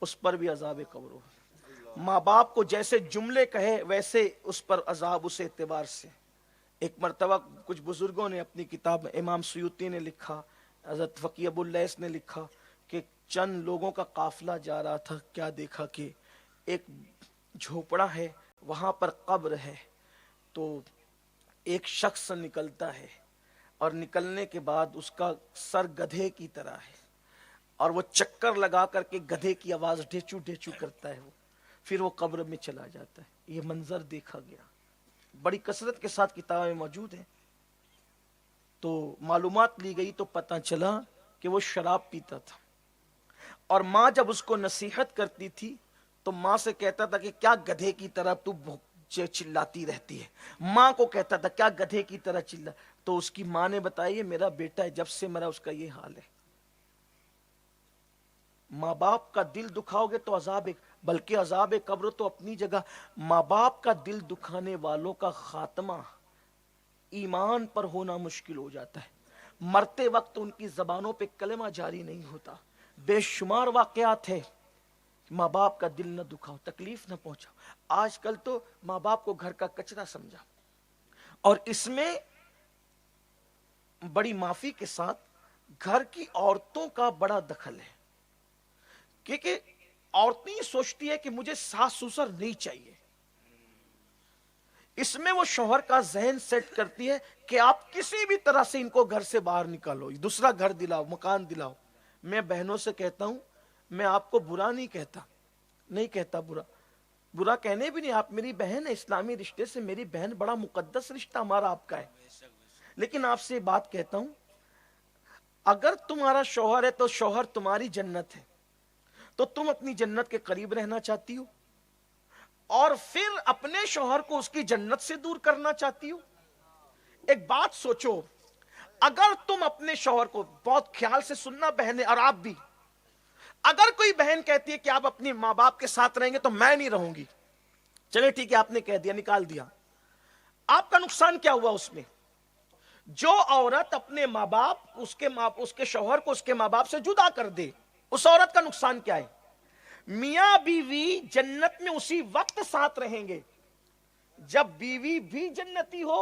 اس پر بھی عذاب قبر ہوگا. ماں باپ کو جیسے جملے کہے ویسے اس پر عذاب اس اعتبار سے. ایک مرتبہ کچھ بزرگوں نے اپنی کتاب میں، امام سیوطی نے لکھا، حضرت فقی ابو اللیث نے لکھا کہ چند لوگوں کا قافلہ جا رہا تھا، کیا دیکھا کہ ایک جھوپڑا ہے، وہاں پر قبر ہے. تو ایک شخص نکلتا ہے اور نکلنے کے بعد اس کا سر گدھے کی طرح ہے، اور وہ چکر لگا کر کے گدھے کی آواز ڈھیچو ڈھیچو کرتا ہے. وہ پھر وہ قبر میں چلا جاتا ہے. یہ منظر دیکھا گیا، بڑی کثرت کے ساتھ کتابیں موجود ہیں. تو معلومات لی گئی تو پتہ چلا کہ وہ شراب پیتا تھا، اور ماں جب اس کو نصیحت کرتی تھی تو ماں سے کہتا تھا کہ کیا گدھے کی طرح تو چلاتی رہتی ہے. ماں کو کہتا تھا کیا گدھے کی طرح چلا. تو اس کی ماں نے بتایا یہ میرا بیٹا ہے، جب سے مرا اس کا یہ حال ہے. ماں باپ کا دل دکھاؤ گے تو عذاب، بلکہ عذاب قبر تو اپنی جگہ. ماں باپ کا دل دکھانے والوں کا خاتمہ ایمان پر ہونا مشکل ہو جاتا ہے، مرتے وقت ان کی زبانوں پہ کلمہ جاری نہیں ہوتا. بے شمار واقعات ہے، ماں باپ کا دل نہ دکھاؤ، تکلیف نہ پہنچاؤ. آج کل تو ماں باپ کو گھر کا کچرا سمجھا، اور اس میں بڑی معافی کے ساتھ گھر کی عورتوں کا بڑا دخل ہے، کیونکہ عورتیں یہ سوچتی ہے کہ مجھے ساس سسر نہیں چاہیے. اس میں وہ شوہر کا ذہن سیٹ کرتی ہے کہ آپ کسی بھی طرح سے ان کو گھر سے باہر نکالو، دوسرا گھر دلاؤ، مکان دلاؤ. میں بہنوں سے کہتا ہوں، میں آپ کو برا نہیں کہتا برا کہنے بھی نہیں. آپ میری بہن ہے، اسلامی رشتے سے میری بہن بڑا مقدس رشتہ ہمارا آپ کا ہے. لیکن آپ سے بات کہتا ہوں، اگر تمہارا شوہر ہے تو شوہر تمہاری جنت ہے، تو تم اپنی جنت کے قریب رہنا چاہتی ہو اور پھر اپنے شوہر کو اس کی جنت سے دور کرنا چاہتی ہو. ایک بات سوچو، اگر تم اپنے شوہر کو، بہت خیال سے سننا بہنیں اور آپ بھی، اگر کوئی بہن کہتی ہے کہ آپ اپنے ماں باپ کے ساتھ رہیں گے تو میں نہیں رہوں گی، چلے ٹھیک ہے آپ نے کہہ دیا، نکال دیا، آپ کا نقصان کیا ہوا اس میں؟ جو عورت اپنے ماں باپ اس کے شوہر کو اس کے ماں باپ سے جدا کر دے، اس عورت کا نقصان کیا ہے؟ میاں بیوی جنت میں اسی وقت ساتھ رہیں گے جب بیوی بھی جنتی ہو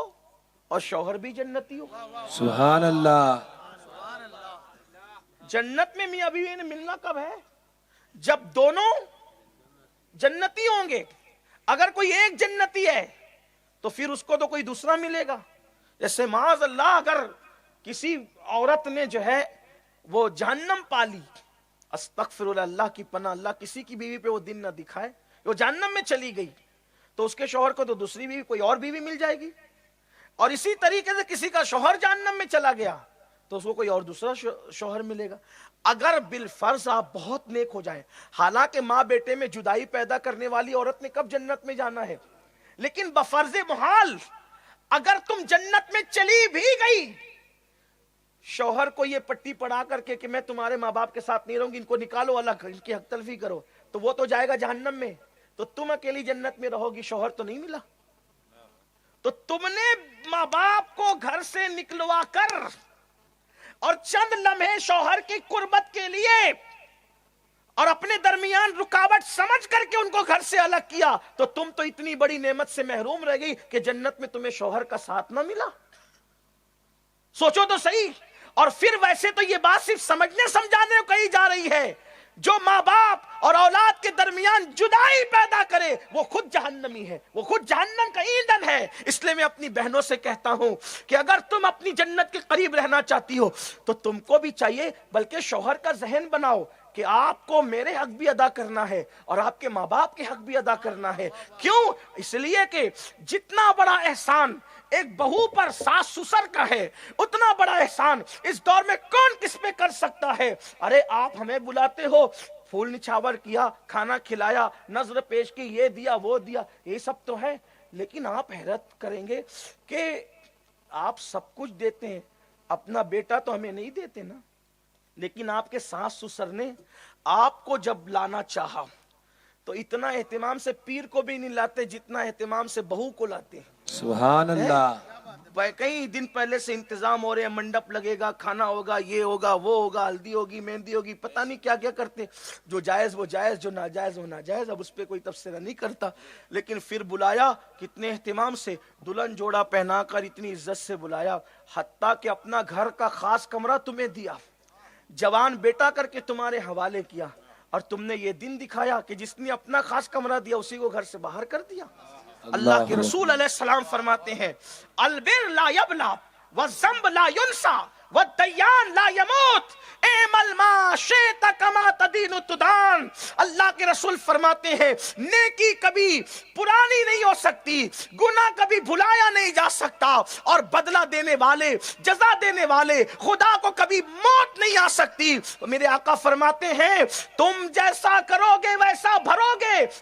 اور شوہر بھی جنتی ہو. سبحان اللہ. جنت میں میاں بیوی نے ملنا کب ہے؟ جب دونوں جنتی ہوں گے. اگر کوئی ایک جنتی ہے تو پھر اس کو تو کوئی دوسرا ملے گا. جیسے معاذ اللہ اگر کسی عورت نے جو ہے وہ جہنم پالی، استغفر اللہ کی پناہ، اللہ کسی کی بیوی پہ وہ دن نہ دکھائے، وہ جہنم میں چلی گئی تو اس کے شوہر کو تو دوسری بیوی، کوئی اور بیوی مل جائے گی. اور اسی طریقے سے کسی کا شوہر جہنم میں چلا گیا تو اس کو کوئی اور دوسرا شوہر ملے گا. اگر بالفرض آپ بہت نیک ہو جائیں، حالانکہ ماں بیٹے میں جدائی پیدا کرنے والی عورت نے کب جنت میں جانا ہے، لیکن بفرض محال اگر تم جنت میں چلی بھی گئی، شوہر کو یہ پٹی پڑا کر کے کہ میں تمہارے ماں باپ کے ساتھ نہیں رہوں گی، ان کو نکالو الگ، ان کی حق تلفی کرو، تو وہ تو جائے گا جہنم میں، تو تم اکیلی جنت میں رہو گی، شوہر تو نہیں ملا. تو تم نے ماں باپ کو گھر سے نکلوا کر اور چند لمحے شوہر کی قربت کے لیے اور اپنے درمیان رکاوٹ سمجھ کر کے ان کو گھر سے الگ کیا، تو تم تو اتنی بڑی نعمت سے محروم رہ گئی کہ جنت میں تمہیں شوہر کا ساتھ نہ ملا. سوچو تو صحیح. اور پھر ویسے تو یہ بات صرف سمجھنے سمجھانے کو کہی جا رہی ہے، جو ماں باپ اور اولاد کے درمیان جدائی پیدا کرے وہ خود جہنمی ہے، وہ خود جہنم کا ایندھن ہے. اس لیے میں اپنی بہنوں سے کہتا ہوں کہ اگر تم اپنی جنت کے قریب رہنا چاہتی ہو تو تم کو بھی چاہیے، بلکہ شوہر کا ذہن بناؤ کہ آپ کو میرے حق بھی ادا کرنا ہے اور آپ کے ماں باپ کے حق بھی ادا کرنا ہے. کیوں؟ اس لیے کہ جتنا بڑا احسان ایک بہو پر ساس سسر کا ہے، اتنا بڑا احسان اس دور میں کون کس پہ کر سکتا ہے؟ ارے آپ ہمیں بلاتے ہو، پھول نچھاور کیا، کھانا کھلایا، نظر پیش کی، یہ دیا وہ دیا، یہ سب تو ہے، لیکن آپ حیرت کریں گے کہ آپ سب کچھ دیتے ہیں، اپنا بیٹا تو ہمیں نہیں دیتے نا. لیکن آپ کے ساس سسر نے آپ کو جب لانا چاہا تو اتنا اہتمام سے پیر کو بھی نہیں لاتے جتنا اہتمام سے بہو کو لاتے ہیں. سبحان اللہ. کئی دن پہلے سے انتظام ہو رہے ہیں، منڈپ لگے گا، کھانا ہوگا، یہ ہوگا وہ ہوگا، ہلدی ہوگی، مہندی ہوگی، پتہ نہیں کیا کیا کرتے. جو جائز وہ جائز، جو ناجائز وہ ناجائز. اب اس پہ کوئی تبصرہ نہیں کرتا، لیکن پھر بلایا کتنے اہتمام سے، دلہن جوڑا پہنا کر اتنی عزت سے بلایا، حتیٰ کہ اپنا گھر کا خاص کمرہ تمہیں دیا، جوان بیٹا کر کے تمہارے حوالے کیا، اور تم نے یہ دن دکھایا کہ جس نے اپنا خاص کمرہ دیا اسی کو گھر سے باہر کر دیا. اللہ کے رسول علیہ السلام فرماتے ہیں البر لا یبلا والذنب لا ینسا والدیان لا یموت اعمل ما شئت کما تدین تدان. اللہ کے رسول فرماتے ہیں نیکی کبھی پرانی نہیں ہو سکتی، گناہ کبھی بھلایا نہیں جا سکتا، اور بدلہ دینے والے، جزا دینے والے خدا کو کبھی موت نہیں آ سکتی. میرے آقا فرماتے ہیں تم جیسا کرو گے ویسا بھرو گے،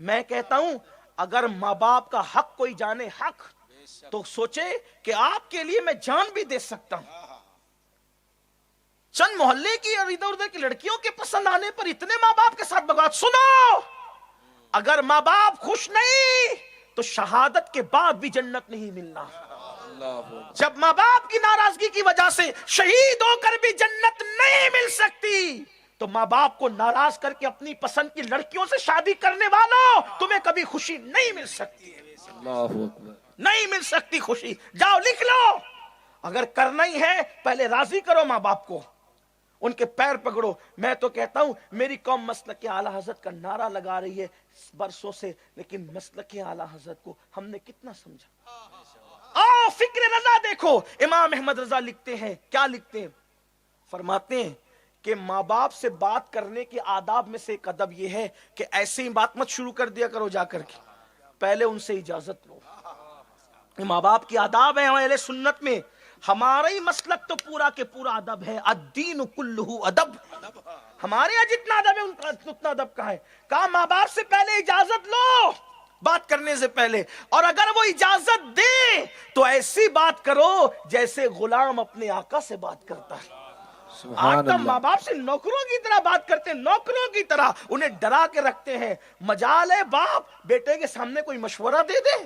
میں کہتا ہوں اگر ماں باپ کا حق کوئی جانے حق تو سوچے کہ آپ کے لیے میں جان بھی دے سکتا ہوں. چند محلے کی اور ادھر ادھر کی لڑکیوں کے پسند آنے پر اتنے ماں باپ کے ساتھ بغاوت. سنو، اگر ماں باپ خوش نہیں تو شہادت کے بعد بھی جنت نہیں ملنا. جب ماں باپ کی ناراضگی کی وجہ سے شہید ہو کر بھی جنت نہیں مل سکتی تو ماں باپ کو ناراض کر کے اپنی پسند کی لڑکیوں سے شادی کرنے والوں تمہیں کبھی خوشی نہیں مل سکتی. نہیں مل سکتی خوشی. جاؤ لکھ لو، اگر کرنا ہی ہے پہلے راضی کرو ماں باپ کو، ان کے پیر پکڑو. میں تو کہتا ہوں میری قوم مسلک اعلی حضرت کا نعرہ لگا رہی ہے برسوں سے، لیکن مسلک اعلی حضرت کو ہم نے کتنا سمجھا. فکر رضا دیکھو، امام احمد رضا لکھتے ہیں، کیا لکھتے ہیں؟ فرماتے ہیں کہ ماں باپ سے بات کرنے کے آداب میں سے ایک ادب یہ ہے کہ ایسے ہی بات مت شروع کر دیا کرو، جا کر کے پہلے ان سے اجازت لو. ماں باپ کی آداب ہیں اہل سنت میں. ہمارا ہی مسلک تو پورا کے پورا ادب ہے. الدین کلہ ادب. ہمارے یہاں جتنا ادب ہے ان کا اتنا ادب کا ہے. کہا ماں باپ سے پہلے اجازت لو بات کرنے سے پہلے، اور اگر وہ اجازت دے تو ایسی بات کرو جیسے غلام اپنے آقا سے بات کرتا ہے. آج تم ماں باپ سے نوکروں کی طرح بات کرتے ہیں، نوکروں کی طرح انہیں ڈرا کے رکھتے ہیں. مجال ہے باپ بیٹے کے سامنے کوئی مشورہ دے دے،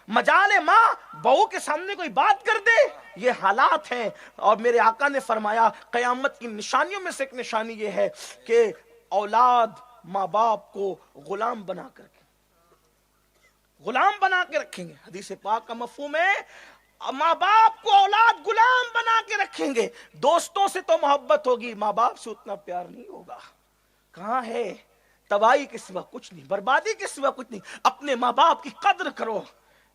مجال ہے ماں بہو کے سامنے کوئی بات کر دے. یہ حالات ہیں. اور میرے آقا نے فرمایا قیامت کی نشانیوں میں سے ایک نشانی یہ ہے کہ اولاد ماں باپ کو غلام بنا کے رکھیں گے. حدیث پاک کا مفہوم ہے ماں باپ کو اولاد غلام بنا کے رکھیں گے. دوستوں سے تو محبت ہوگی، ماں باپ سے اتنا پیار نہیں ہوگا. کہاں ہے؟ تباہی کے سوا کچھ نہیں، بربادی کے سوا کچھ نہیں. اپنے ماں باپ کی قدر کرو.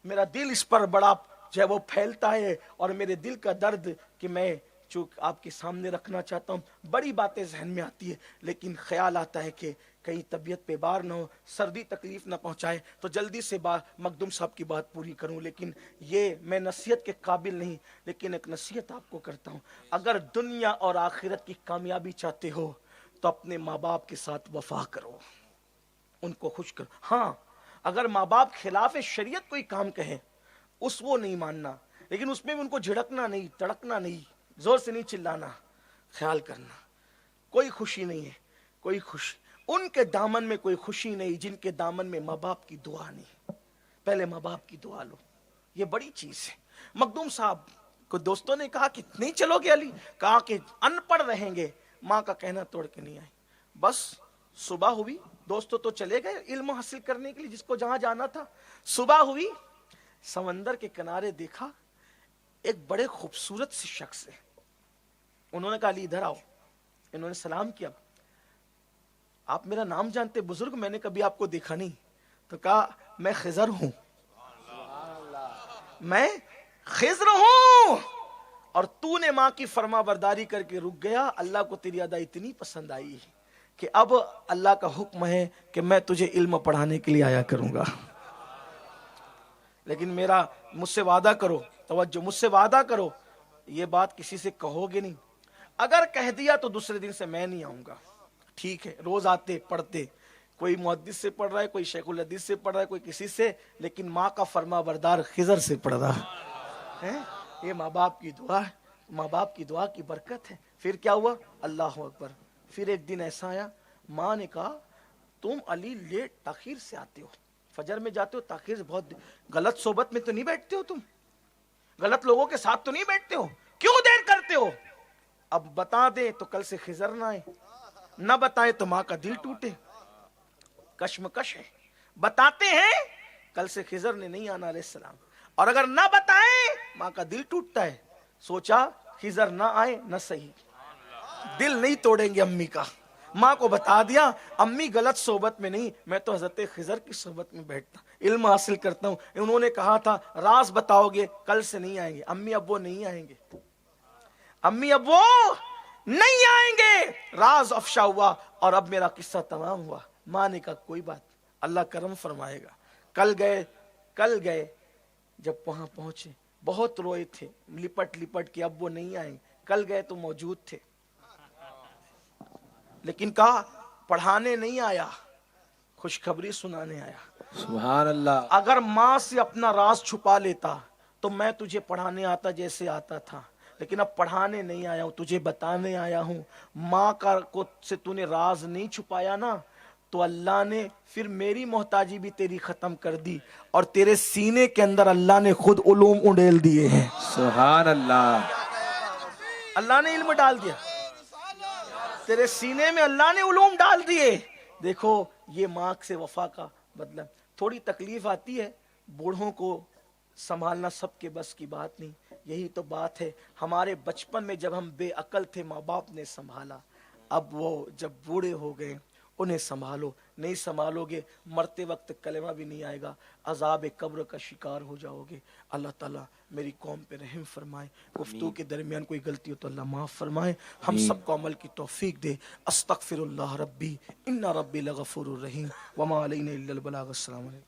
میرا دل اس پر بڑا جو ہے وہ پھیلتا ہے، اور میرے دل کا درد کہ میں چونکہ آپ کے سامنے رکھنا چاہتا ہوں. بڑی باتیں ذہن میں آتی ہے، لیکن خیال آتا ہے کہ کہیں طبیعت پہ بار نہ ہو، سردی تکلیف نہ پہنچائے، تو جلدی سے مخدوم صاحب کی بات پوری کروں. لیکن یہ میں نصیحت کے قابل نہیں، لیکن ایک نصیحت آپ کو کرتا ہوں. اگر دنیا اور آخرت کی کامیابی چاہتے ہو تو اپنے ماں باپ کے ساتھ وفا کرو، ان کو خوش کرو. ہاں اگر ماں باپ خلاف شریعت کوئی کام کہے اس وہ نہیں ماننا، لیکن اس میں بھی ان کو جھڑکنا نہیں، تڑکنا نہیں، زور سے نہیں چلانا. خیال کرنا کوئی خوشی نہیں ہے، کوئی خوشی ان کے دامن میں کوئی خوشی نہیں جن کے دامن میں ماں باپ کی دعا نہیں. پہلے ماں باپ کی دعا لو، یہ بڑی چیز ہے. مخدوم صاحب کو دوستوں نے کہا کہ نہیں چلو گے علی؟ کہا کہ ان پڑھ رہیں گے. ماں کا کہنا توڑ کے نہیں آئے. بس صبح ہوئی، دوستوں تو چلے گئے علم حاصل کرنے کے لیے جس کو جہاں جانا تھا. صبح ہوئی، سمندر کے کنارے دیکھا ایک بڑے خوبصورت سے شخص ہے. انہوں نے کہا علی ادھر آؤ. انہوں نے سلام کیا. آپ میرا نام جانتے بزرگ؟ میں نے کبھی آپ کو دیکھا نہیں. تو کہا میں خضر ہوں. میں خضر ہوں، اور تو نے ماں کی فرما برداری کر کے رک گیا. اللہ کو تیری ادا اتنی پسند آئی کہ اب اللہ کا حکم ہے کہ میں تجھے علم پڑھانے کے لیے آیا کروں گا. لیکن مجھ سے وعدہ کرو، توجہ، مجھ سے وعدہ کرو یہ بات کسی سے کہو گے نہیں. اگر کہہ دیا تو دوسرے دن سے میں نہیں آؤں گا. ٹھیک ہے. روز آتے پڑھتے، کوئی محدث سے پڑھ رہا ہے، کوئی شیخ الحدیث سے پڑھ رہا ہے، کوئی کسی سے، لیکن ماں کا فرما بردار خضر سے پڑھ رہا ہے. یہ ماں باپ کی دعا ہے، ماں باپ کی دعا کی برکت ہے. پھر کیا ہوا؟ اللہ اکبر. پھر ایک دن ایسا آیا، ماں نے کہا تم علی لیٹ تاخیر سے آتے ہو، فجر میں جاتے ہو، تاخیر سے بہت غلط صحبت میں تو نہیں بیٹھتے ہو، تم غلط لوگوں کے ساتھ تو نہیں بیٹھتے ہو، کیوں دیر کرتے ہو؟ اب بتا دیں تو کل سے خضر نہ آئے، نہ بتائے تو ماں کا دل ٹوٹے. کشمکش ہے. بتاتے ہیں کل سے خضر نے نہیں آنا علیہ السلام، اور اگر نہ بتائیں ماں کا دل ٹوٹتا ہے. سوچا خضر نہ آئے نہ صحیح، دل نہیں توڑیں گے امی کا. ماں کو بتا دیا امی غلط صحبت میں نہیں، میں تو حضرت خضر کی صحبت میں بیٹھتا، علم حاصل کرتا ہوں. انہوں نے کہا تھا راز بتاؤ گے، کل سے نہیں آئیں گے. امی اب وہ نہیں آئیں گے، امی اب وہ نہیں آئیں گے. راز افشا ہوا اور اب میرا قصہ تمام ہوا. ماں نے کہا کوئی بات، اللہ کرم فرمائے گا. کل گئے جب وہاں پہنچے بہت روئے تھے، لپٹ کے اب وہ نہیں آئیں گے. کل گئے تو موجود تھے، لیکن کہا پڑھانے نہیں آیا، خوشخبری سنانے آیا۔ سبحان اللہ۔ اگر ماں سے اپنا راز چھپا لیتا تو میں تجھے پڑھانے آتا جیسے آتا تھا، لیکن اب پڑھانے نہیں آیا ہوں، تجھے بتانے آیا ہوں۔ ماں کا کو سے تو نے راز نہیں چھپایا نا، تو اللہ نے پھر میری محتاجی بھی تیری ختم کر دی، اور تیرے سینے کے اندر اللہ نے خود علوم اڈیل دیے ہیں۔ سبحان اللہ۔ اللہ نے علم ڈال دیا تیرے سینے میں، اللہ نے علوم ڈال دیے۔ دیکھو یہ ماں سے وفا کا بدلہ۔ تھوڑی تکلیف آتی ہے، بوڑھوں کو سنبھالنا سب کے بس کی بات نہیں، یہی تو بات ہے۔ ہمارے بچپن میں جب ہم بے عقل تھے ماں باپ نے سنبھالا، اب وہ جب بوڑھے ہو گئے انہیں سنبھالو، نہیں سنبھالو گے مرتے وقت کلمہ بھی نہیں آئے گا، عذاب قبر کا شکار ہو جاؤ گے۔ اللہ تعالیٰ میری قوم پہ رحم فرمائے، گفتگو کے درمیان کوئی غلطی ہو تو اللہ معاف فرمائے، ہم سب کو عمل کی توفیق دے۔ استغفر اللہ ربی ان ربی لغفور الرحیم وما علینا الا البلاغ۔ السلام علیکم۔